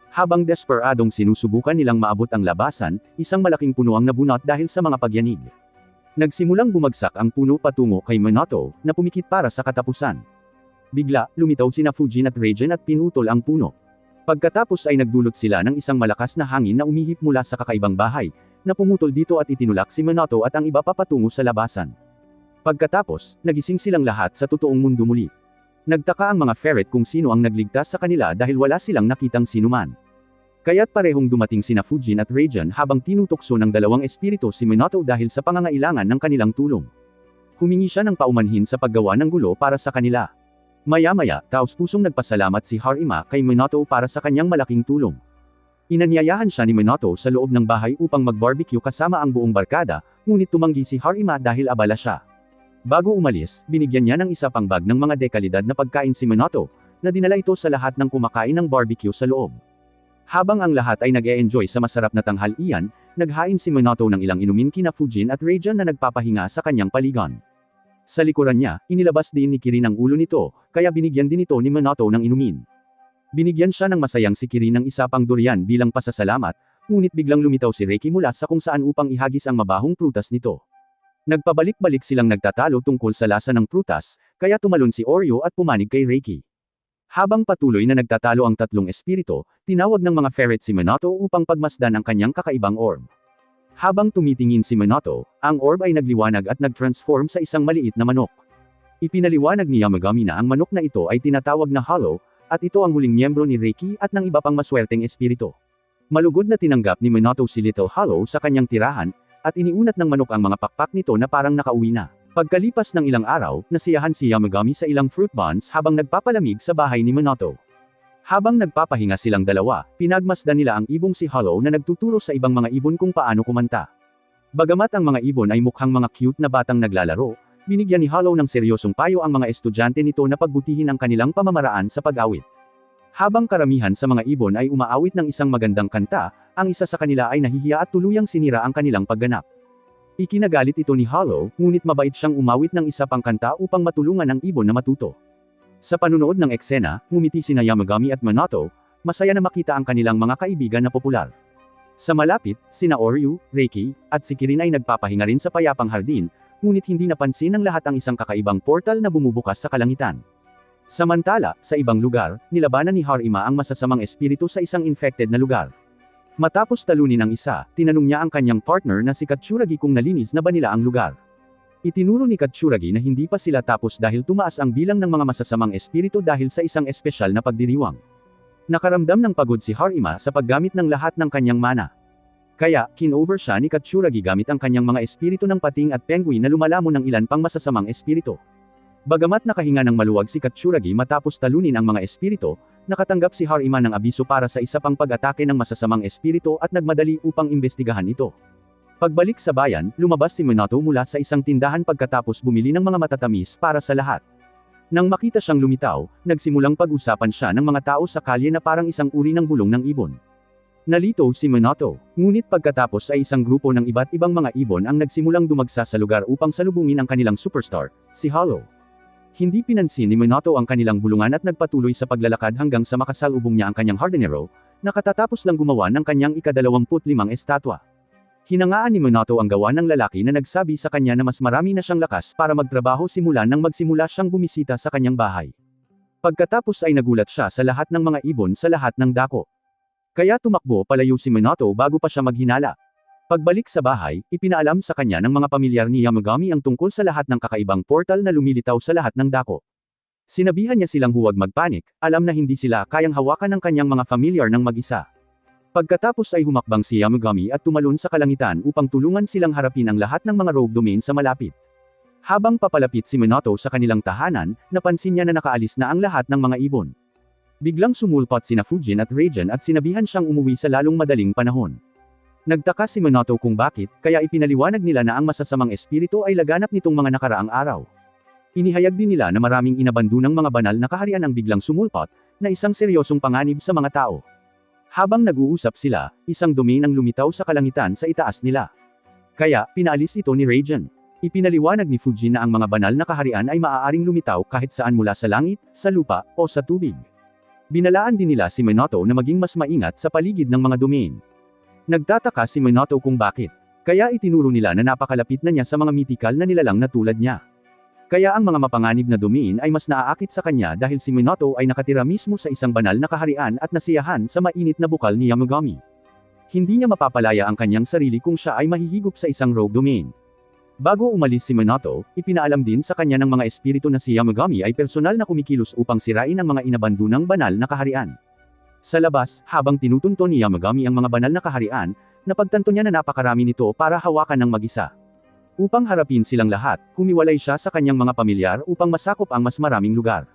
Habang desperadong sinusubukan nilang maabot ang labasan, isang malaking puno ang nabunot dahil sa mga pagyanig. Nagsimulang bumagsak ang puno patungo kay Minato, na pumikit para sa katapusan. Bigla, lumitaw sina Fujin at Raijin at pinutol ang puno. Pagkatapos ay nagdulot sila ng isang malakas na hangin na umihip mula sa kakaibang bahay, na pumutol dito at itinulak si Minato at ang iba papatungo sa labasan. Pagkatapos, nagising silang lahat sa totoong mundo muli. Nagtaka ang mga ferret kung sino ang nagligtas sa kanila dahil wala silang nakitang sinuman. Kaya't parehong dumating sina Fujin at Rajan habang tinutokso ng dalawang espiritu si Minato dahil sa pangangailangan ng kanilang tulong. Humingi siya ng paumanhin sa paggawa ng gulo para sa kanila. Maya-maya, taos-pusong nagpasalamat si Harima kay Minato para sa kanyang malaking tulong. Inanyayahan siya ni Minato sa loob ng bahay upang mag-barbecue kasama ang buong barkada, ngunit tumanggi si Harima dahil abala siya. Bago umalis, binigyan niya ng isa pang bag ng mga dekalidad na pagkain si Minato, na dinala ito sa lahat ng kumakain ng barbecue sa loob. Habang ang lahat ay nag-e-enjoy sa masarap na tanghalian, naghain si Minato ng ilang inumin kina Fujin at Rajan na nagpapahinga sa kanyang paligon. Sa likuran niya, inilabas din ni Kirin ang ulo nito, kaya binigyan din ito ni Minato ng inumin. Binigyan siya ng masayang si Kirin ng isa pang durian bilang pasasalamat, ngunit biglang lumitaw si Reiki mula sa kung saan upang ihagis ang mabahong prutas nito. Nagpabalik-balik silang nagtatalo tungkol sa lasa ng prutas, kaya tumalon si Oreo at pumanig kay Reiki. Habang patuloy na nagtatalo ang tatlong espiritu, tinawag ng mga ferret si Minato upang pagmasdan ang kanyang kakaibang orb. Habang tumitingin si Minato, ang orb ay nagliwanag at nag-transform sa isang maliit na manok. Ipinaliwanag ni Yamagami na ang manok na ito ay tinatawag na Hollow, at ito ang huling miyembro ni Reiki at ng iba pang maswerteng espiritu. Malugod na tinanggap ni Minato si Little Hollow sa kanyang tirahan, at iniunat ng manok ang mga pakpak nito na parang nakauwi na. Pagkalipas ng ilang araw, nasiyahan si Yamagami sa ilang fruit buns habang nagpapalamig sa bahay ni Minato. Habang nagpapahinga silang dalawa, pinagmasdan nila ang ibong si Hollow na nagtuturo sa ibang mga ibon kung paano kumanta. Bagamat ang mga ibon ay mukhang mga cute na batang naglalaro, binigyan ni Hollow ng seryosong payo ang mga estudyante nito na pagbutihin ang kanilang pamamaraan sa pag-awit. Habang karamihan sa mga ibon ay umaawit ng isang magandang kanta, ang isa sa kanila ay nahihiya at tuluyang sinira ang kanilang pagganap. Ikinagalit ito ni Hollow, ngunit mabait siyang umawit ng isa pang kanta upang matulungan ang ibon na matuto. Sa panunood ng eksena, ngumiti sina Yamagami at Minato, masaya na makita ang kanilang mga kaibigan na popular. Sa malapit, sina Oreo, Reiki, at si Kirin ay nagpapahinga rin sa payapang hardin, ngunit hindi napansin ng lahat ang isang kakaibang portal na bumubukas sa kalangitan. Samantala, sa ibang lugar, nilabanan ni Harima ang masasamang espiritu sa isang infected na lugar. Matapos talunin ang isa, tinanong niya ang kanyang partner na si Katsuragi kung nalinis na ba nila ang lugar. Itinuro ni Katsuragi na hindi pa sila tapos dahil tumaas ang bilang ng mga masasamang espiritu dahil sa isang espesyal na pagdiriwang. Nakaramdam ng pagod si Harima sa paggamit ng lahat ng kanyang mana. Kaya, kinover siya ni Katsuragi gamit ang kanyang mga espiritu ng pating at penguin na lumalamon ng ilan pang masasamang espiritu. Bagamat nakahinga ng maluwag si Katsuragi matapos talunin ang mga espiritu, nakatanggap si Harima ng abiso para sa isa pang pag-atake ng masasamang espiritu at nagmadali upang imbestigahan ito. Pagbalik sa bayan, lumabas si Minato mula sa isang tindahan pagkatapos bumili ng mga matatamis para sa lahat. Nang makita siyang lumitaw, nagsimulang pag-usapan siya ng mga tao sa kalye na parang isang uri ng bulong ng ibon. Nalito si Minato, ngunit pagkatapos ay isang grupo ng iba't ibang mga ibon ang nagsimulang dumagsa sa lugar upang salubungin ang kanilang superstar, si Hollow. Hindi pinansin ni Minato ang kanilang bulungan at nagpatuloy sa paglalakad hanggang sa makasalubong niya ang kanyang hardinero, na katatapos lang gumawa ng kanyang ika-25 estatwa. Hinangaan ni Minato ang gawa ng lalaki na nagsabi sa kanya na mas marami na siyang lakas para magtrabaho simula nang magsimula siyang bumisita sa kanyang bahay. Pagkatapos ay nagulat siya sa lahat ng mga ibon sa lahat ng dako. Kaya tumakbo palayo si Minato bago pa siya maghinala. Pagbalik sa bahay, ipinaalam sa kanya ng mga pamilyar ni Yamagami ang tungkol sa lahat ng kakaibang portal na lumilitaw sa lahat ng dako. Sinabihan niya silang huwag magpanik, alam na hindi sila kayang hawakan ng kanyang mga familiar ng mag-isa. Pagkatapos ay humakbang si Yamagami at tumalon sa kalangitan upang tulungan silang harapin ang lahat ng mga rogue domain sa malapit. Habang papalapit si Minato sa kanilang tahanan, napansin niya na nakaalis na ang lahat ng mga ibon. Biglang sumulpot sina Fujin at Rajan at sinabihan siyang umuwi sa lalong madaling panahon. Nagtaka si Minato kung bakit, kaya ipinaliwanag nila na ang masasamang espiritu ay laganap nitong mga nakaraang araw. Inihayag din nila na maraming inabandunang mga banal na kaharian ang biglang sumulpot, na isang seryosong panganib sa mga tao. Habang nag-uusap sila, isang domain ang lumitaw sa kalangitan sa itaas nila. Kaya, pinaalis ito ni Rajan. Ipinaliwanag ni Fujin na ang mga banal na kaharian ay maaaring lumitaw kahit saan mula sa langit, sa lupa, o sa tubig. Binalaan din nila si Minato na maging mas maingat sa paligid ng mga domain. Nagtataka si Minato kung bakit. Kaya itinuro nila na napakalapit na niya sa mga mythical na nilalang na tulad niya. Kaya ang mga mapanganib na domain ay mas naaakit sa kanya dahil si Minato ay nakatira mismo sa isang banal na kaharian at nasiyahan sa mainit na bukal ni Yamagami. Hindi niya mapapalaya ang kanyang sarili kung siya ay mahihigop sa isang rogue domain. Bago umalis si Minato, ipinaalam din sa kanya ng mga espiritu na si Yamagami ay personal na kumikilos upang sirain ang mga inabandunang banal na kaharian. Sa labas, habang tinutunton ni Yamagami ang mga banal na kaharian, napagtanto niya na napakarami nito para hawakan ng mag-isa. Upang harapin silang lahat, humiwalay siya sa kanyang mga pamilyar upang masakop ang mas maraming lugar.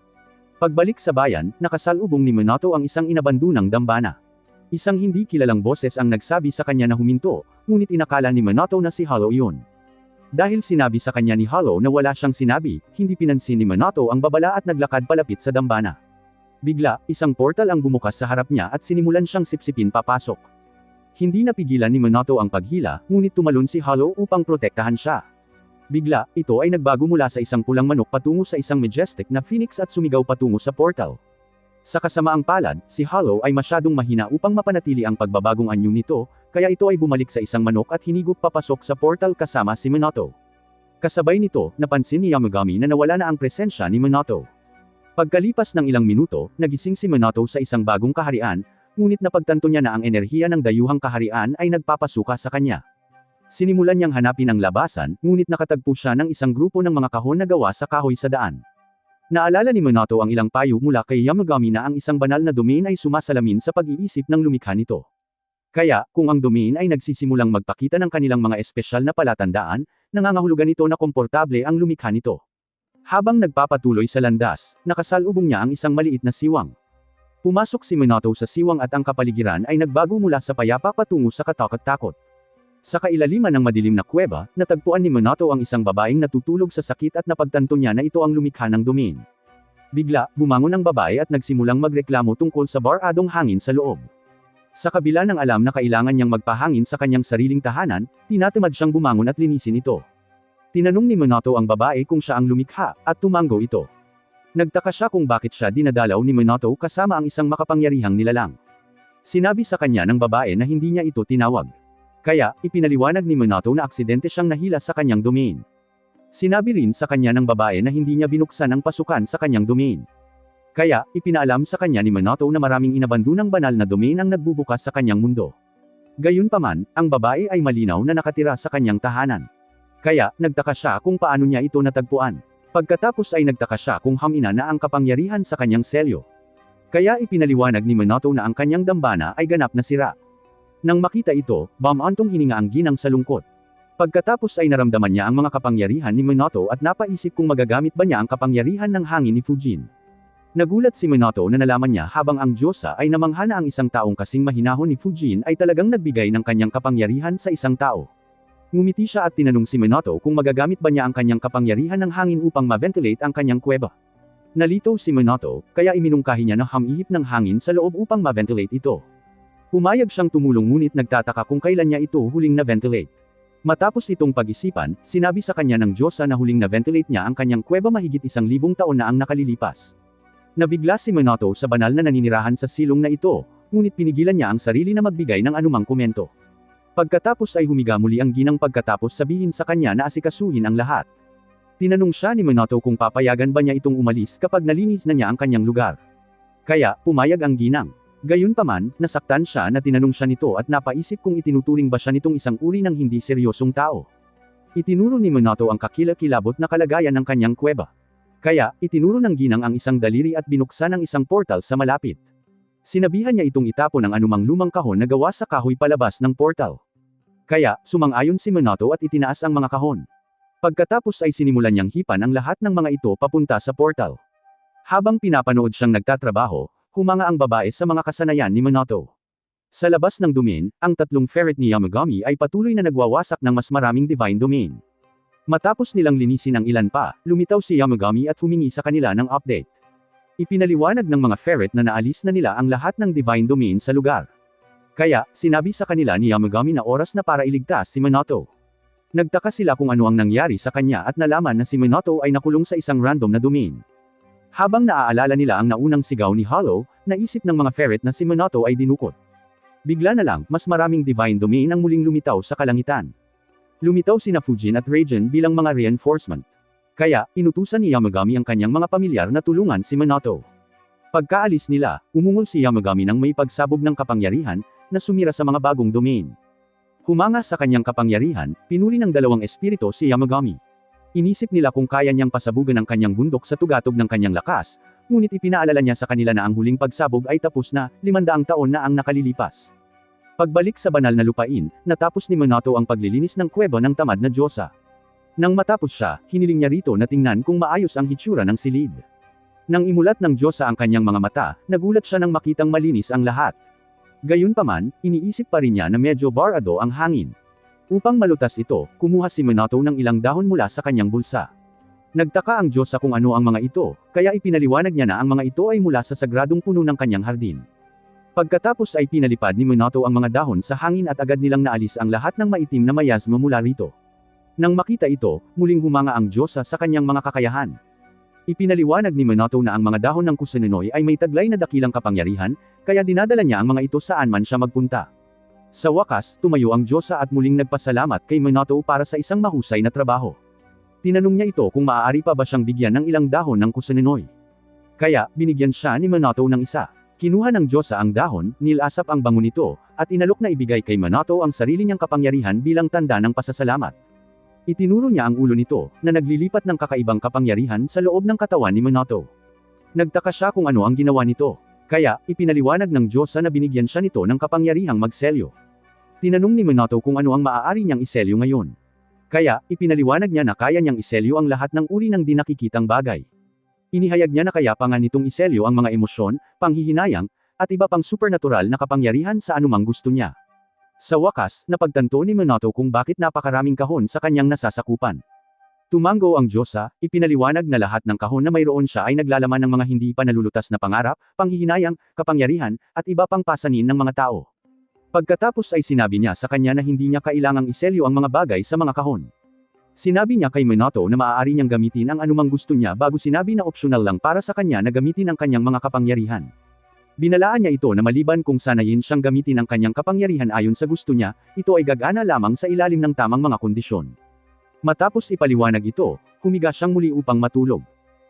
Pagbalik sa bayan, nakasalubong ni Minato ang isang inabandunang dambana. Isang hindi kilalang boses ang nagsabi sa kanya na huminto, ngunit inakala ni Minato na si Hollow iyon. Dahil sinabi sa kanya ni Hollow na wala siyang sinabi, hindi pinansin ni Minato ang babala at naglakad palapit sa dambana. Bigla, isang portal ang bumukas sa harap niya at sinimulan siyang sipsipin papasok. Hindi napigilan ni Minato ang paghila, ngunit tumalon si Hollow upang protektahan siya. Bigla, ito ay nagbago mula sa isang pulang manok patungo sa isang majestic na phoenix at sumigaw patungo sa portal. Sa kasamaang palad, si Hollow ay masyadong mahina upang mapanatili ang pagbabagong anyo nito, kaya ito ay bumalik sa isang manok at hinigop papasok sa portal kasama si Minato. Kasabay nito, napansin ni Yamagami na nawala na ang presensya ni Minato. Pagkalipas ng ilang minuto, nagising si Minato sa isang bagong kaharian, ngunit napagtanto niya na ang enerhiya ng dayuhang kaharian ay nagpapasuka sa kanya. Sinimulan niyang hanapin ang labasan, ngunit nakatagpo siya ng isang grupo ng mga kahon na gawa sa kahoy sa daan. Naalala ni Minato ang ilang payo mula kay Yamagami na ang isang banal na domain ay sumasalamin sa pag-iisip ng lumikha nito. Kaya, kung ang domain ay nagsisimulang magpakita ng kanilang mga espesyal na palatandaan, nangangahulugan ito na komportable ang lumikha nito. Habang nagpapatuloy sa landas, nakasalubong niya ang isang maliit na siwang. Pumasok si Minato sa siwang at ang kapaligiran ay nagbago mula sa payapa patungo sa katakot-takot. Sa kailaliman ng madilim na kuweba, natagpuan ni Minato ang isang babaeng natutulog sa sakit at napagtanto niya na ito ang lumikha ng domain. Bigla, bumangon ang babae at nagsimulang magreklamo tungkol sa baradong hangin sa loob. Sa kabila ng alam na kailangan niyang magpahangin sa kanyang sariling tahanan, tinatamad siyang bumangon at linisin ito. Tinanong ni Minato ang babae kung siya ang lumikha, at tumango ito. Nagtaka siya kung bakit siya dinadalaw ni Minato kasama ang isang makapangyarihang nilalang. Sinabi sa kanya ng babae na hindi niya ito tinawag. Kaya, ipinaliwanag ni Minato na aksidente siyang nahila sa kanyang domain. Sinabi rin sa kanya ng babae na hindi niya binuksan ang pasukan sa kanyang domain. Kaya, ipinaalam sa kanya ni Minato na maraming inabandunang banal na domain ang nagbubukas sa kanyang mundo. Gayunpaman, ang babae ay malinaw na nakatira sa kanyang tahanan. Kaya, nagtaka siya kung paano niya ito natagpuan. Pagkatapos ay nagtaka siya kung hamina na ang kapangyarihan sa kanyang selyo. Kaya ipinaliwanag ni Minato na ang kanyang dambana ay ganap na sira. Nang makita ito, bumantong hininga ang ginang sa lungkot. Pagkatapos ay naramdaman niya ang mga kapangyarihan ni Minato at napaisip kung magagamit ba niya ang kapangyarihan ng hangin ni Fujin. Nagulat si Minato na nalaman niya habang ang Diyosa ay namangha na ang isang taong kasing mahinahon ni Fujin ay talagang nagbigay ng kanyang kapangyarihan sa isang tao. Ngumiti siya at tinanong si Minato kung magagamit ba niya ang kanyang kapangyarihan ng hangin upang ma-ventilate ang kanyang kuweba. Nalito si Minato, kaya iminungkahi niya na hamihip ng hangin sa loob upang ma-ventilate ito. Pumayag siyang tumulong ngunit nagtataka kung kailan niya ito huling na-ventilate. Matapos itong pag-isipan, sinabi sa kanya ng Diyosa na huling na-ventilate niya ang kanyang kuweba mahigit 1,000 taon na ang nakalilipas. Nabigla si Minato sa banal na naninirahan sa silong na ito, ngunit pinigilan niya ang sarili na magbigay ng anumang komento. Pagkatapos ay humiga muli ang ginang pagkatapos sabihin sa kanya na asikasuhin ang lahat. Tinanong siya ni Minato kung papayagan ba niya itong umalis kapag nalinis na niya ang kanyang lugar. Kaya, pumayag ang ginang. Gayunpaman, nasaktan siya na tinanong siya nito at napaisip kung itinuturing ba siya nitong isang uri ng hindi seryosong tao. Itinuro ni Minato ang kakilakilabot na kalagayan ng kanyang kuweba. Kaya, itinuro ng ginang ang isang daliri at binuksan ang isang portal sa malapit. Sinabihan niya itong itapon ang anumang lumang kahon na gawa sa kahoy palabas ng portal. Kaya, sumang-ayon si Minato at itinaas ang mga kahon. Pagkatapos ay sinimulan niyang hipan ang lahat ng mga ito papunta sa portal. Habang pinapanood siyang nagtatrabaho, humanga ang babae sa mga kasanayan ni Minato. Sa labas ng domain, ang tatlong ferret ni Yamagami ay patuloy na nagwawasak ng mas maraming divine domain. Matapos nilang linisin ang ilan pa, lumitaw si Yamagami at humingi sa kanila ng update. Ipinaliwanag ng mga ferret na naalis na nila ang lahat ng divine domain sa lugar. Kaya, sinabi sa kanila ni Yamagami na oras na para iligtas si Minato. Nagtaka sila kung ano ang nangyari sa kanya at nalaman na si Minato ay nakulong sa isang random na domain. Habang naaalala nila ang naunang sigaw ni Hollow, naisip ng mga ferret na si Minato ay dinukot. Bigla na lang, mas maraming divine domain ang muling lumitaw sa kalangitan. Lumitaw sina Fujin at Raijin bilang mga reinforcement. Kaya, inutusan ni Yamagami ang kanyang mga pamilyar na tulungan si Minato. Pagkaalis nila, umungol si Yamagami ng may pagsabog ng kapangyarihan, na sumira sa mga bagong domain. Humanga sa kanyang kapangyarihan, pinuri ng dalawang espiritu si Yamagami. Inisip nila kung kaya niyang pasabugan ang kanyang bundok sa tugatog ng kanyang lakas, ngunit ipinaalala niya sa kanila na ang huling pagsabog ay tapos na, 500 taon na ang nakalilipas. Pagbalik sa banal na lupain, natapos ni Minato ang paglilinis ng kuweba ng tamad na Diyosa. Nang matapos siya, hiniling niya rito na tingnan kung maayos ang hitsura ng silid. Nang imulat ng Diyosa ang kanyang mga mata, nagulat siya nang makitang malinis ang lahat. Gayunpaman, iniisip pa rin niya na medyo barado ang hangin. Upang malutas ito, kumuha si Minato ng ilang dahon mula sa kanyang bulsa. Nagtaka ang Diyosa kung ano ang mga ito, kaya ipinaliwanag niya na ang mga ito ay mula sa sagradong puno ng kanyang hardin. Pagkatapos ay pinalipad ni Minato ang mga dahon sa hangin at agad nilang naalis ang lahat ng maitim na mayasma mula rito. Nang makita ito, muling humanga ang Diyosa sa kanyang mga kakayahan. Ipinaliwanag ni Minato na ang mga dahon ng Kusanenoy ay may taglay na dakilang kapangyarihan, kaya dinadala niya ang mga ito saan man siya magpunta. Sa wakas, tumayo ang Diyosa at muling nagpasalamat kay Minato para sa isang mahusay na trabaho. Tinanong niya ito kung maaari pa ba siyang bigyan ng ilang dahon ng Kusanenoy. Kaya, binigyan siya ni Minato ng isa. Kinuha ng Diyosa ang dahon, nilasap ang bango nito, at inalok na ibigay kay Minato ang sarili niyang kapangyarihan bilang tanda ng pasasalamat. Itinuro niya ang ulo nito, na naglilipat ng kakaibang kapangyarihan sa loob ng katawan ni Minato. Nagtaka siya kung ano ang ginawa nito. Kaya, ipinaliwanag ng Diyosa na binigyan siya nito ng kapangyarihang magselyo. Tinanong ni Minato kung ano ang maaari niyang iselyo ngayon. Kaya, ipinaliwanag niya na kaya niyang iselyo ang lahat ng uri ng di nakikitang bagay. Inihayag niya na kaya pa nga nitong iselyo ang mga emosyon, panghihinayang, at iba pang supernatural na kapangyarihan sa anumang gusto niya. Sa wakas, napagtanto ni Minato kung bakit napakaraming kahon sa kanyang nasasakupan. Tumango ang Diyosa, ipinaliwanag na lahat ng kahon na mayroon siya ay naglalaman ng mga hindi pa nalulutas na pangarap, panghihinayang, kapangyarihan, at iba pang pasanin ng mga tao. Pagkatapos ay sinabi niya sa kanya na hindi niya kailangang iselyo ang mga bagay sa mga kahon. Sinabi niya kay Minato na maaari niyang gamitin ang anumang gusto niya bago sinabi na opsyonal lang para sa kanya na gamitin ang kanyang mga kapangyarihan. Binalaan niya ito na maliban kung sanayin siyang gamitin ang kanyang kapangyarihan ayon sa gusto niya, ito ay gagana lamang sa ilalim ng tamang mga kondisyon. Matapos ipaliwanag ito, humiga siyang muli upang matulog.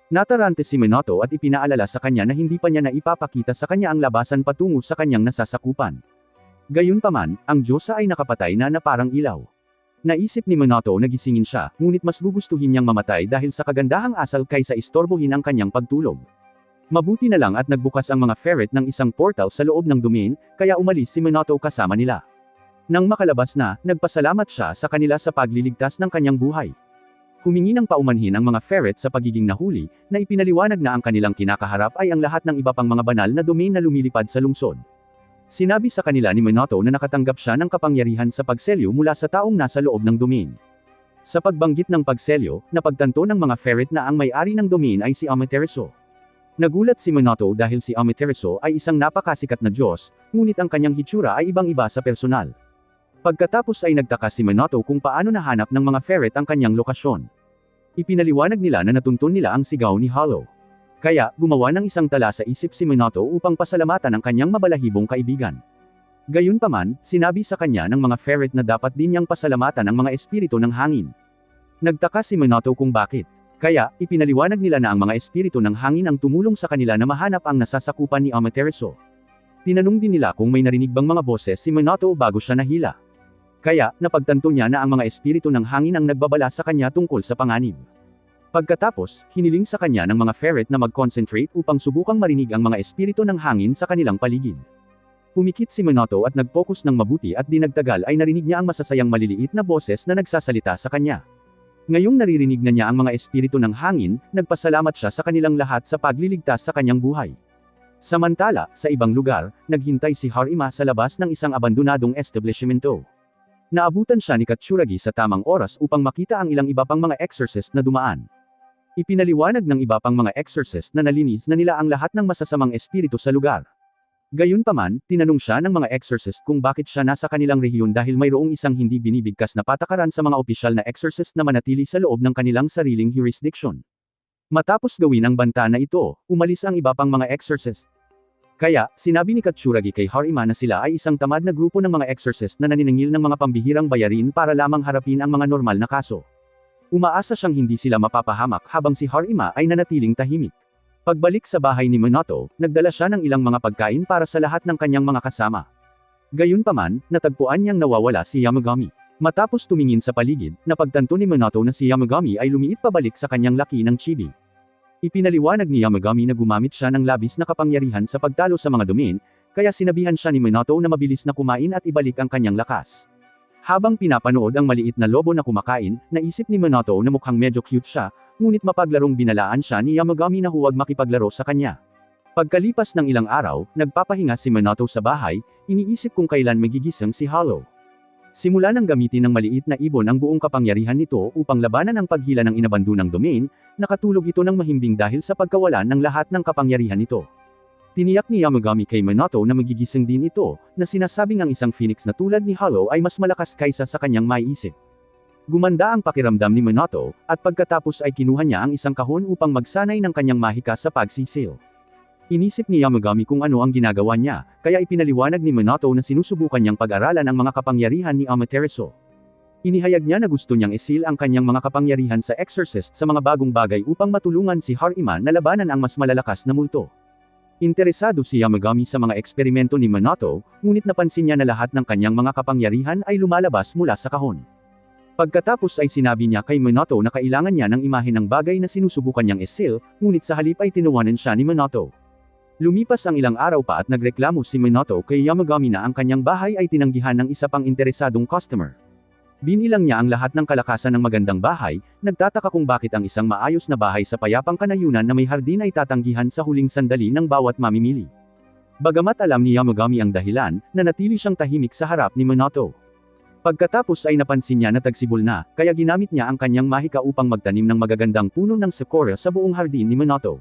Natarante si Minato at ipinaalala sa kanya na hindi pa niya na ipapakita sa kanya ang labasan patungo sa kanyang nasasakupan. Gayunpaman, ang Diyosa ay nakapatay na parang ilaw. Naisip ni Minato na gisingin siya, ngunit mas gugustuhin niyang mamatay dahil sa kagandahang asal kaysa istorbohin ang kanyang pagtulog. Mabuti na lang at nagbukas ang mga ferret ng isang portal sa loob ng domain, kaya umalis si Minato kasama nila. Nang makalabas na, nagpasalamat siya sa kanila sa pagliligtas ng kanyang buhay. Humingi ng paumanhin ang mga ferret sa pagiging nahuli, na ipinaliwanag na ang kanilang kinakaharap ay ang lahat ng iba pang mga banal na domain na lumilipad sa lungsod. Sinabi sa kanila ni Minato na nakatanggap siya ng kapangyarihan sa pagselyo mula sa taong nasa loob ng domain. Sa pagbanggit ng pagselyo, napagtanto ng mga ferret na ang may-ari ng domain ay si Amaterasu. Nagulat si Minato dahil si Amaterasu ay isang napakasikat na Diyos, ngunit ang kanyang hitsura ay ibang-iba sa personal. Pagkatapos ay nagtaka si Minato kung paano nahanap ng mga ferret ang kanyang lokasyon. Ipinaliwanag nila na natuntun nila ang sigaw ni Hollow. Kaya, gumawa ng isang tala sa isip si Minato upang pasalamatan ang kanyang mabalahibong kaibigan. Gayunpaman, sinabi sa kanya ng mga ferret na dapat din niyang pasalamatan ang mga espiritu ng hangin. Nagtaka si Minato kung bakit. Kaya, ipinaliwanag nila na ang mga espiritu ng hangin ang tumulong sa kanila na mahanap ang nasasakupan ni Amaterasu. Tinanong din nila kung may narinig bang mga boses si Minato bago siya nahila. Kaya, napagtanto niya na ang mga espiritu ng hangin ang nagbabala sa kanya tungkol sa panganib. Pagkatapos, hiniling sa kanya ng mga ferret na mag-concentrate upang subukang marinig ang mga espiritu ng hangin sa kanilang paligid. Pumikit si Minato at nag-focus ng mabuti at di nagtagal ay narinig niya ang masasayang maliliit na boses na nagsasalita sa kanya. Ngayong naririnig na niya ang mga espiritu ng hangin, nagpasalamat siya sa kanilang lahat sa pagliligtas sa kanyang buhay. Samantala, sa ibang lugar, naghintay si Harima sa labas ng isang abandonadong establishmento. Naabutan siya ni Katsuragi sa tamang oras upang makita ang ilang iba pang mga exorcist na dumaan. Ipinaliwanag ng iba pang mga exorcist na nalinis na nila ang lahat ng masasamang espiritu sa lugar. Gayunpaman, tinanong siya ng mga exorcist kung bakit siya nasa kanilang rehiyon dahil mayroong isang hindi binibigkas na patakaran sa mga opisyal na exorcist na manatili sa loob ng kanilang sariling jurisdiction. Matapos gawin ang banta na ito, umalis ang iba pang mga exorcist. Kaya, sinabi ni Katsuragi kay Harima na sila ay isang tamad na grupo ng mga exorcist na naniningil ng mga pambihirang bayarin para lamang harapin ang mga normal na kaso. Umaasa siyang hindi sila mapapahamak habang si Harima ay nanatiling tahimik. Pagbalik sa bahay ni Minato, nagdala siya ng ilang mga pagkain para sa lahat ng kanyang mga kasama. Gayunpaman, natagpuan niyang nawawala si Yamagami. Matapos tumingin sa paligid, napagtanto ni Minato na si Yamagami ay lumiit pabalik sa kanyang laki ng chibi. Ipinaliwanag ni Yamagami na gumamit siya ng labis na kapangyarihan sa pagtalo sa mga domain, kaya sinabihan siya ni Minato na mabilis na kumain at ibalik ang kanyang lakas. Habang pinapanood ang maliit na lobo na kumakain, naisip ni Minato na mukhang medyo cute siya, ngunit mapaglarong binalaan siya ni Yamagami na huwag makipaglaro sa kanya. Pagkalipas ng ilang araw, nagpapahinga si Minato sa bahay, iniisip kung kailan magigising si Hollow. Simula nang gamitin ng maliit na ibon ang buong kapangyarihan nito upang labanan ang paghila ng inabandonang domain, nakatulog ito ng mahimbing dahil sa pagkawalan ng lahat ng kapangyarihan nito. Tiniyak ni Yamagami kay Minato na magigising din ito, na sinasabing ang isang phoenix na tulad ni Hollow ay mas malakas kaysa sa kanyang maiisip. Gumanda ang pakiramdam ni Minato, at pagkatapos ay kinuha niya ang isang kahon upang magsanay ng kanyang mahika sa pagsisil. Inisip ni Yamagami kung ano ang ginagawa niya, kaya ipinaliwanag ni Minato na sinusubukan niyang pag-aralan ang mga kapangyarihan ni Amaterasu. Inihayag niya na gusto niyang isil ang kanyang mga kapangyarihan sa exorcist sa mga bagong bagay upang matulungan si Harima na labanan ang mas malalakas na multo. Interesado si Yamagami sa mga eksperimento ni Minato, ngunit napansin niya na lahat ng kanyang mga kapangyarihan ay lumalabas mula sa kahon. Pagkatapos ay sinabi niya kay Minato na kailangan niya ng imahe ng bagay na sinusubukan niyang isil, ngunit sa halip ay tinuwanan siya ni Minato. Lumipas ang ilang araw pa at nagreklamo si Minato kay Yamagami na ang kanyang bahay ay tinanggihan ng isa pang interesadong customer. Binilang niya ang lahat ng kalakasan ng magandang bahay, nagtataka kung bakit ang isang maayos na bahay sa payapang kanayunan na may hardin ay tatanggihan sa huling sandali ng bawat mamimili. Bagamat alam ni Yamagami ang dahilan, nanatili siyang tahimik sa harap ni Minato. Pagkatapos ay napansin niya na tagsibol na, kaya ginamit niya ang kanyang mahika upang magtanim ng magagandang puno ng sakura sa buong hardin ni Minato.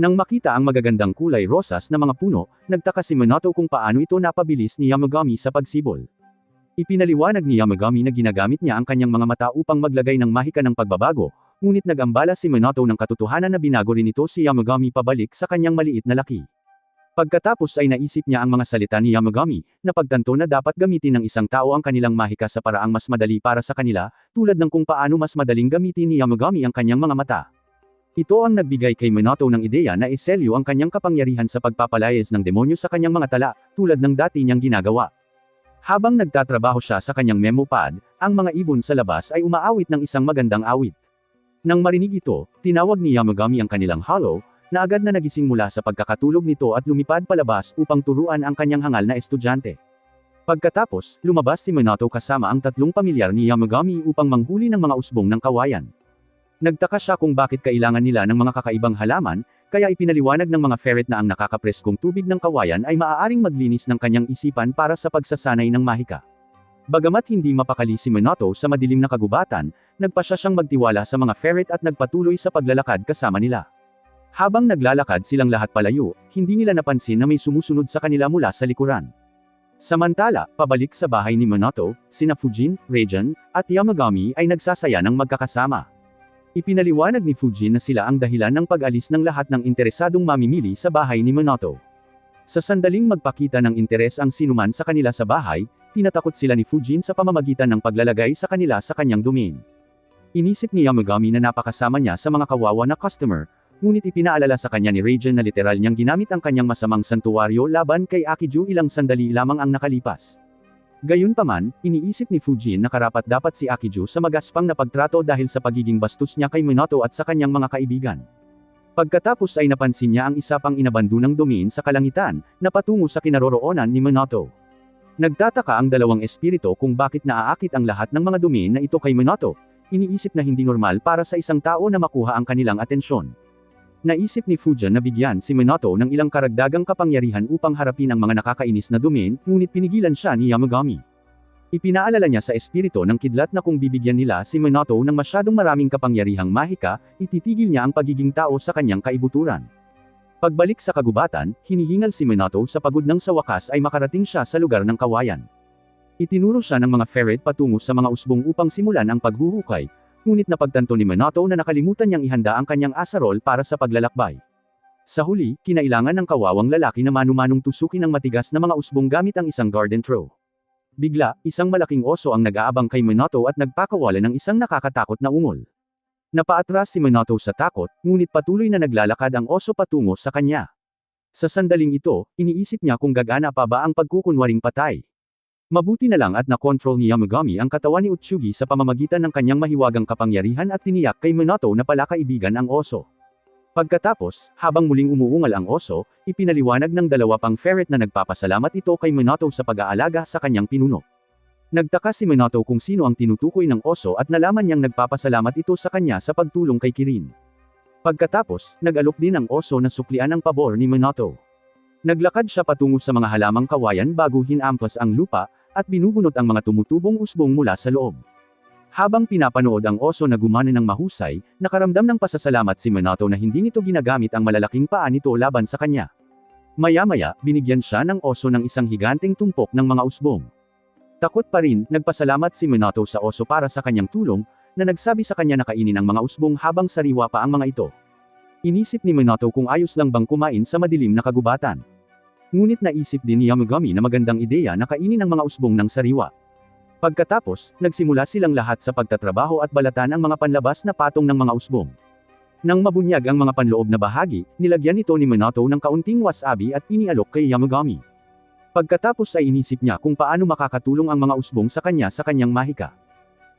Nang makita ang magagandang kulay rosas na mga puno, nagtaka si Minato kung paano ito napabilis ni Yamagami sa pagsibol. Ipinaliwanag ni Yamagami na ginagamit niya ang kanyang mga mata upang maglagay ng mahika ng pagbabago, ngunit nag-ambala si Minato ng katotohanan na binago rin ito si Yamagami pabalik sa kanyang maliit na laki. Pagkatapos ay naisip niya ang mga salita ni Yamagami, na pagtanto na dapat gamitin ng isang tao ang kanilang mahika sa paraang mas madali para sa kanila, tulad ng kung paano mas madaling gamitin ni Yamagami ang kanyang mga mata. Ito ang nagbigay kay Minato ng ideya na iselyo ang kanyang kapangyarihan sa pagpapalayas ng demonyo sa kanyang mga tala, tulad ng dati niyang ginagawa. Habang nagtatrabaho siya sa kanyang memo pad, ang mga ibon sa labas ay umaawit ng isang magandang awit. Nang marinig ito, tinawag ni Yamagami ang kanilang Hollow, na agad na nagising mula sa pagkakatulog nito at lumipad palabas upang turuan ang kanyang hangal na estudyante. Pagkatapos, lumabas si Minato kasama ang tatlong pamilyar ni Yamagami upang manghuli ng mga usbong ng kawayan. Nagtaka siya kung bakit kailangan nila ng mga kakaibang halaman, kaya ipinaliwanag ng mga ferret na ang nakakapreskong tubig ng kawayan ay maaaring maglinis ng kanyang isipan para sa pagsasanay ng mahika. Bagamat hindi mapakali si Minato sa madilim na kagubatan, nagpasya siyang magtiwala sa mga ferret at nagpatuloy sa paglalakad kasama nila. Habang naglalakad silang lahat palayo, hindi nila napansin na may sumusunod sa kanila mula sa likuran. Samantala, pabalik sa bahay ni Minato, sina Fujin, Rajan, at Yamagami ay nagsasaya ng magkakasama. Ipinaliwanag ni Fujin na sila ang dahilan ng pag-alis ng lahat ng interesadong mamimili sa bahay ni Minato. Sa sandaling magpakita ng interes ang sinuman sa kanila sa bahay, tinatakot sila ni Fujin sa pamamagitan ng paglalagay sa kanila sa kanyang domain. Inisip ni Yamagami na napakasama niya sa mga kawawa na customer, ngunit ipinaalala sa kanya ni Rajan na literal niyang ginamit ang kanyang masamang santuwaryo laban kay Akiju ilang sandali lamang ang nakalipas. Gayunpaman, iniisip ni Fujin na karapat-dapat si Akiju sa magaspang na pagtrato dahil sa pagiging bastos niya kay Minato at sa kanyang mga kaibigan. Pagkatapos ay napansin niya ang isa pang inabandonang domain sa kalangitan, na patungo sa kinaroroonan ni Minato. Nagtataka ang dalawang espiritu kung bakit naaakit ang lahat ng mga domain na ito kay Minato, iniisip na hindi normal para sa isang tao na makuha ang kanilang atensyon. Naisip ni Fujin na bigyan si Minato ng ilang karagdagang kapangyarihan upang harapin ang mga nakakainis na domain, ngunit pinigilan siya ni Yamagami. Ipinaalala niya sa espiritu ng kidlat na kung bibigyan nila si Minato ng masyadong maraming kapangyarihang mahika, ititigil niya ang pagiging tao sa kanyang kaibuturan. Pagbalik sa kagubatan, hinihingal si Minato sa pagod nang sa wakas ay makarating siya sa lugar ng kawayan. Itinuro siya ng mga ferret patungo sa mga usbong upang simulan ang paghuhukay, ngunit napagtanto ni Minato na nakalimutan niyang ihanda ang kanyang asarol para sa paglalakbay. Sa huli, kinailangan ng kawawang lalaki na manu-manong tusukin ang matigas na mga usbong gamit ang isang garden throw. Bigla, isang malaking oso ang nag-aabang kay Minato at nagpakawala ng isang nakakatakot na ungol. Napaatras si Minato sa takot, ngunit patuloy na naglalakad ang oso patungo sa kanya. Sa sandaling ito, iniisip niya kung gagana pa ba ang pagkukunwaring patay. Mabuti na lang at nakontrol ni Yamagami ang katawan ni Utsugi sa pamamagitan ng kanyang mahiwagang kapangyarihan at tiniyak kay Minato na pala kaibigan ang oso. Pagkatapos, habang muling umuungal ang oso, ipinaliwanag ng dalawa pang ferret na nagpapasalamat ito kay Minato sa pag-aalaga sa kanyang pinuno. Nagtaka si Minato kung sino ang tinutukoy ng oso at nalaman niyang nagpapasalamat ito sa kanya sa pagtulong kay Kirin. Pagkatapos, nag-alok din ang oso na suklian ang pabor ni Minato. Naglakad siya patungo sa mga halamang kawayan bago hinampas ang lupa, at binubunot ang mga tumutubong usbong mula sa loob. Habang pinapanood ang oso na gumana ng mahusay, nakaramdam ng pasasalamat si Minato na hindi nito ginagamit ang malalaking paa nito laban sa kanya. Maya-maya, binigyan siya ng oso ng isang higanteng tumpok ng mga usbong. Takot pa rin, nagpasalamat si Minato sa oso para sa kanyang tulong, na nagsabi sa kanya na kainin ang mga usbong habang sariwa pa ang mga ito. Inisip ni Minato kung ayos lang bang kumain sa madilim na kagubatan. Ngunit naisip din ni Yamagami na magandang ideya na kainin ang mga usbong ng sariwa. Pagkatapos, nagsimula silang lahat sa pagtatrabaho at balatan ang mga panlabas na patong ng mga usbong. Nang mabunyag ang mga panloob na bahagi, nilagyan ito ni Minato ng kaunting wasabi at inialok kay Yamagami. Pagkatapos ay inisip niya kung paano makakatulong ang mga usbong sa kanyang mahika.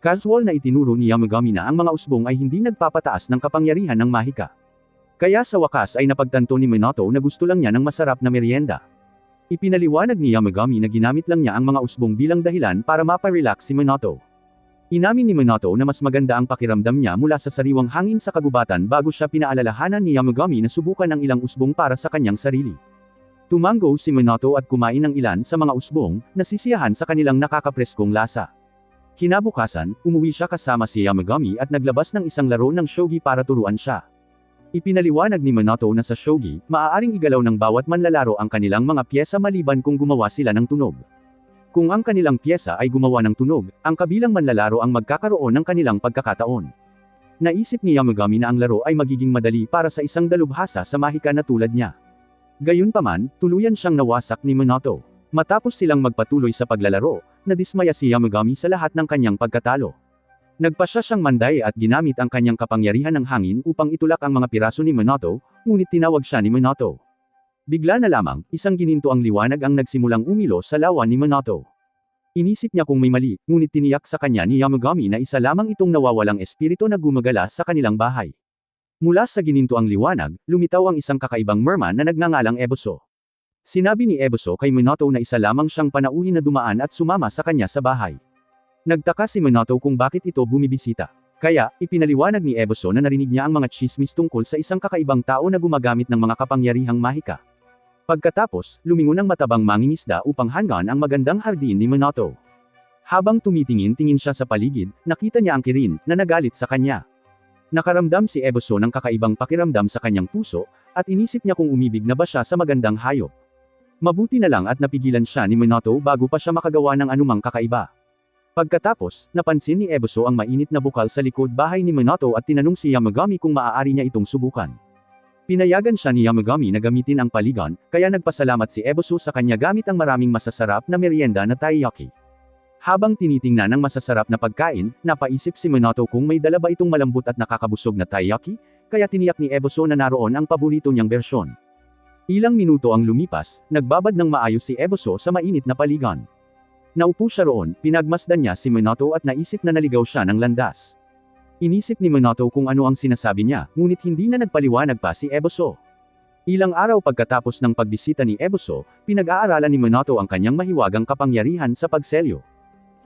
Casual na itinuro ni Yamagami na ang mga usbong ay hindi nagpapataas ng kapangyarihan ng mahika. Kaya sa wakas ay napagtanto ni Minato na gusto lang niya ng masarap na merienda. Ipinaliwanag ni Yamagami na ginamit lang niya ang mga usbong bilang dahilan para maparelax si Minato. Inamin ni Minato na mas maganda ang pakiramdam niya mula sa sariwang hangin sa kagubatan bago siya pinaalalahanan ni Yamagami na subukan ang ilang usbong para sa kanyang sarili. Tumango si Minato at kumain ng ilan sa mga usbong, nasisiyahan sa kanilang nakakapreskong lasa. Kinabukasan, umuwi siya kasama si Yamagami at naglabas ng isang laro ng shogi para turuan siya. Ipinaliwanag ni Minato na sa shogi, maaaring igalaw ng bawat manlalaro ang kanilang mga pyesa maliban kung gumawa sila ng tunog. Kung ang kanilang pyesa ay gumawa ng tunog, ang kabilang manlalaro ang magkakaroon ng kanilang pagkakataon. Naisip ni Yamagami na ang laro ay magiging madali para sa isang dalubhasa sa mahika na tulad niya. Gayunpaman, tuluyan siyang nawasak ni Minato. Matapos silang magpatuloy sa paglalaro, nadismaya si Yamagami sa lahat ng kanyang pagkatalo. Nagpasya siyang manday at ginamit ang kanyang kapangyarihan ng hangin upang itulak ang mga piraso ni Minato, ngunit tinawag siya ni Minato. Bigla na lamang, isang gininto ang liwanag ang nagsimulang umilo sa lawa ni Minato. Inisip niya kung may mali, ngunit tiniyak sa kanya ni Yamagami na isa lamang itong nawawalang espiritu na gumagala sa kanilang bahay. Mula sa gininto ang liwanag, lumitaw ang isang kakaibang merman na nagngangalang Eboso. Sinabi ni Eboso kay Minato na isa lamang siyang panauhin na dumaan at sumama sa kanya sa bahay. Nagtaka si Minato kung bakit ito bumibisita. Kaya, ipinaliwanag ni Eboso na narinig niya ang mga tsismis tungkol sa isang kakaibang tao na gumagamit ng mga kapangyarihang mahika. Pagkatapos, lumingon ang matabang mangingisda upang hanggan ang magandang hardin ni Minato. Habang tumitingin-tingin siya sa paligid, nakita niya ang Kirin, na nagalit sa kanya. Nakaramdam si Eboso ng kakaibang pakiramdam sa kanyang puso, at inisip niya kung umibig na ba siya sa magandang hayop. Mabuti na lang at napigilan siya ni Minato bago pa siya makagawa ng anumang kakaiba. Pagkatapos, napansin ni Eboso ang mainit na bukal sa likod bahay ni Minato at tinanong si Yamagami kung maaari niya itong subukan. Pinayagan siya ni Yamagami na gamitin ang paligan, kaya nagpasalamat si Eboso sa kanya gamit ang maraming masasarap na merienda na taiyaki. Habang tinitingnan ang masasarap na pagkain, napaisip si Minato kung may dala ba itong malambot at nakakabusog na taiyaki, kaya tiniyak ni Eboso na naroon ang paborito niyang bersyon. Ilang minuto ang lumipas, nagbabad ng maayos si Eboso sa mainit na paligan. Naupo siya roon, pinagmasdan niya si Minato at naisip na naligaw siya ng landas. Inisip ni Minato kung ano ang sinasabi niya, ngunit hindi na nagpaliwanag pa si Eboso. Ilang araw pagkatapos ng pagbisita ni Eboso, pinag-aaralan ni Minato ang kanyang mahiwagang kapangyarihan sa pagselyo.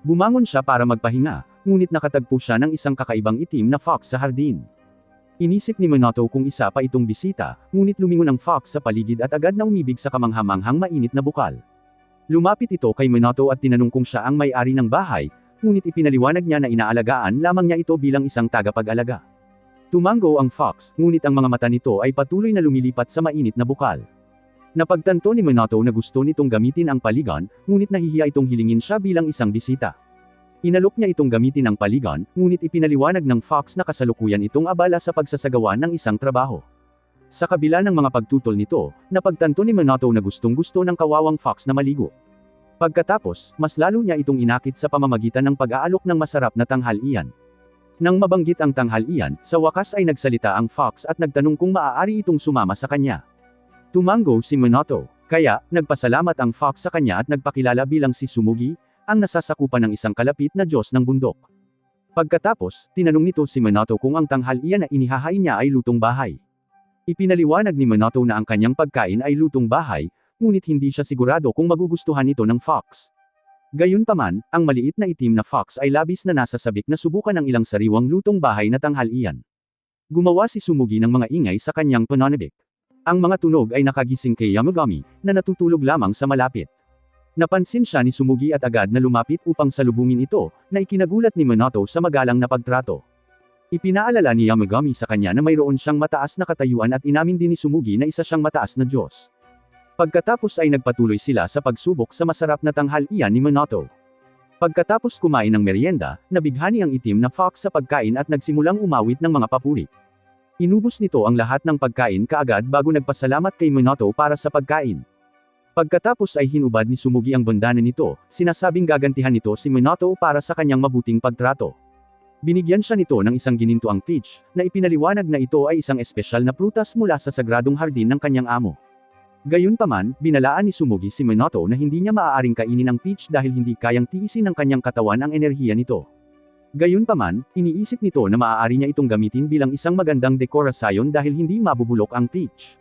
Bumangon siya para magpahinga, ngunit nakatagpo siya ng isang kakaibang itim na fox sa hardin. Inisip ni Minato kung isa pa itong bisita, ngunit lumingon ang fox sa paligid at agad na umibig sa kamanghamanghang mainit na bukal. Lumapit ito kay Minato at tinanong kung siya ang may-ari ng bahay, ngunit ipinaliwanag niya na inaalagaan lamang niya ito bilang isang tagapag-alaga. Tumango ang fox, ngunit ang mga mata nito ay patuloy na lumilipat sa mainit na bukal. Napagtanto ni Minato na gusto nitong gamitin ang paligan, ngunit nahihiya itong hilingin siya bilang isang bisita. Inalok niya itong gamitin ang paligan, ngunit ipinaliwanag ng fox na kasalukuyan itong abala sa pagsasagawa ng isang trabaho. Sa kabila ng mga pagtutol nito, napagtanto ni Minato na gustong-gusto ng kawawang fox na maligo. Pagkatapos, mas lalo niya itong inakit sa pamamagitan ng pag-aalok ng masarap na tanghalian. Nang mabanggit ang tanghalian, sa wakas ay nagsalita ang fox at nagtanong kung maaari itong sumama sa kanya. Tumango si Minato. Kaya, nagpasalamat ang fox sa kanya at nagpakilala bilang si Sumugi, ang nasasakupan ng isang kalapit na Diyos ng bundok. Pagkatapos, tinanong nito si Minato kung ang tanghalian na inihahain niya ay lutong bahay. Ipinaliwanag ni Minato na ang kanyang pagkain ay lutong bahay, ngunit hindi siya sigurado kung magugustuhan ito ng fox. Gayunpaman, ang maliit na itim na fox ay labis na nasasabik na subukan ang ilang sariwang lutong bahay na tanghalian. Gumawa si Sumugi ng mga ingay sa kanyang pananabik. Ang mga tunog ay nakagising kay Yamagami, na natutulog lamang sa malapit. Napansin siya ni Sumugi at agad na lumapit upang salubungin ito, na ikinagulat ni Minato sa magalang na pagtrato. Ipinaalala ni Yamagami sa kanya na mayroon siyang mataas na katayuan at inamin din ni Sumugi na isa siyang mataas na Diyos. Pagkatapos ay nagpatuloy sila sa pagsubok sa masarap na tanghalian ni Minato. Pagkatapos kumain ng merienda, nabighani ang itim na fox sa pagkain at nagsimulang umawit ng mga papuri. Inubos nito ang lahat ng pagkain kaagad bago nagpasalamat kay Minato para sa pagkain. Pagkatapos ay hinubad ni Sumugi ang bandana nito, sinasabing gagantihan nito si Minato para sa kanyang mabuting pagtrato. Binigyan siya nito ng isang ginintuang peach, na ipinaliwanag na ito ay isang espesyal na prutas mula sa sagradong hardin ng kanyang amo. Gayunpaman, binalaan ni Sumugi si Minato na hindi niya maaaring kainin ang peach dahil hindi kayang tiisin ng kanyang katawan ang enerhiya nito. Gayunpaman, iniisip nito na maaari niya itong gamitin bilang isang magandang dekorasyon dahil hindi mabubulok ang peach.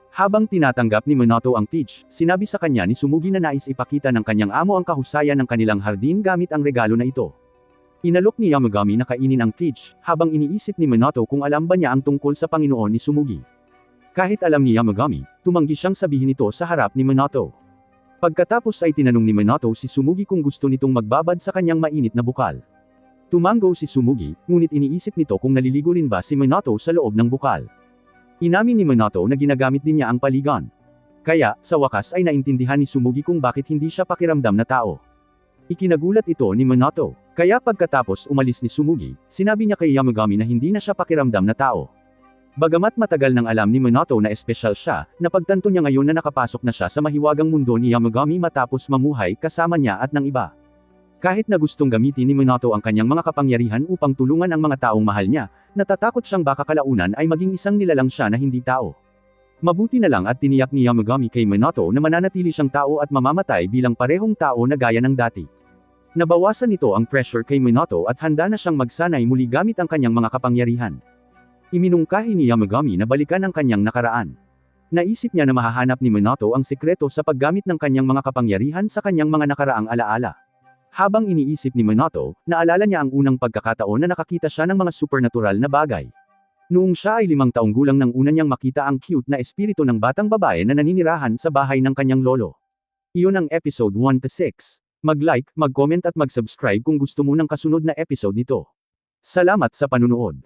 Habang tinatanggap ni Minato ang peach, sinabi sa kanya ni Sumugi na nais ipakita ng kanyang amo ang kahusayan ng kanilang hardin gamit ang regalo na ito. Inalok ni Yamagami na kainin ang peach, habang iniisip ni Minato kung alam ba niya ang tungkol sa Panginoon ni Sumugi. Kahit alam ni Yamagami, tumanggi siyang sabihin ito sa harap ni Minato. Pagkatapos ay tinanong ni Minato si Sumugi kung gusto nitong magbabad sa kanyang mainit na bukal. Tumango si Sumugi, ngunit iniisip nito kung naliligo rin ba si Minato sa loob ng bukal. Inamin ni Minato na ginagamit din niya ang paligan. Kaya, sa wakas ay naintindihan ni Sumugi kung bakit hindi siya pakiramdam na tao. Ikinagulat ito ni Minato. Kaya pagkatapos umalis ni Sumugi, sinabi niya kay Yamagami na hindi na siya pakiramdam na tao. Bagamat matagal nang alam ni Minato na espesyal siya, napagtanto niya ngayon na nakapasok na siya sa mahiwagang mundo ni Yamagami matapos mamuhay kasama niya at ng iba. Kahit na gustong gamitin ni Minato ang kanyang mga kapangyarihan upang tulungan ang mga taong mahal niya, natatakot siyang baka kalaunan ay maging isang nilalang siya na hindi tao. Mabuti na lang at tiniyak ni Yamagami kay Minato na mananatili siyang tao at mamamatay bilang parehong tao na gaya ng dati. Nabawasan nito ang pressure kay Minato at handa na siyang magsanay muli gamit ang kanyang mga kapangyarihan. Iminungkahi ni Yamagami na balikan ang kanyang nakaraan. Naisip niya na mahahanap ni Minato ang sikreto sa paggamit ng kanyang mga kapangyarihan sa kanyang mga nakaraang alaala. Habang iniisip ni Minato, naalala niya ang unang pagkakataon na nakakita siya ng mga supernatural na bagay. Noong siya ay 5 taong gulang nang una niyang makita ang cute na espiritu ng batang babae na naninirahan sa bahay ng kanyang lolo. Iyon ang episode 1-6. Mag-like, mag-comment at mag-subscribe kung gusto mo ng kasunod na episode nito. Salamat sa panunood.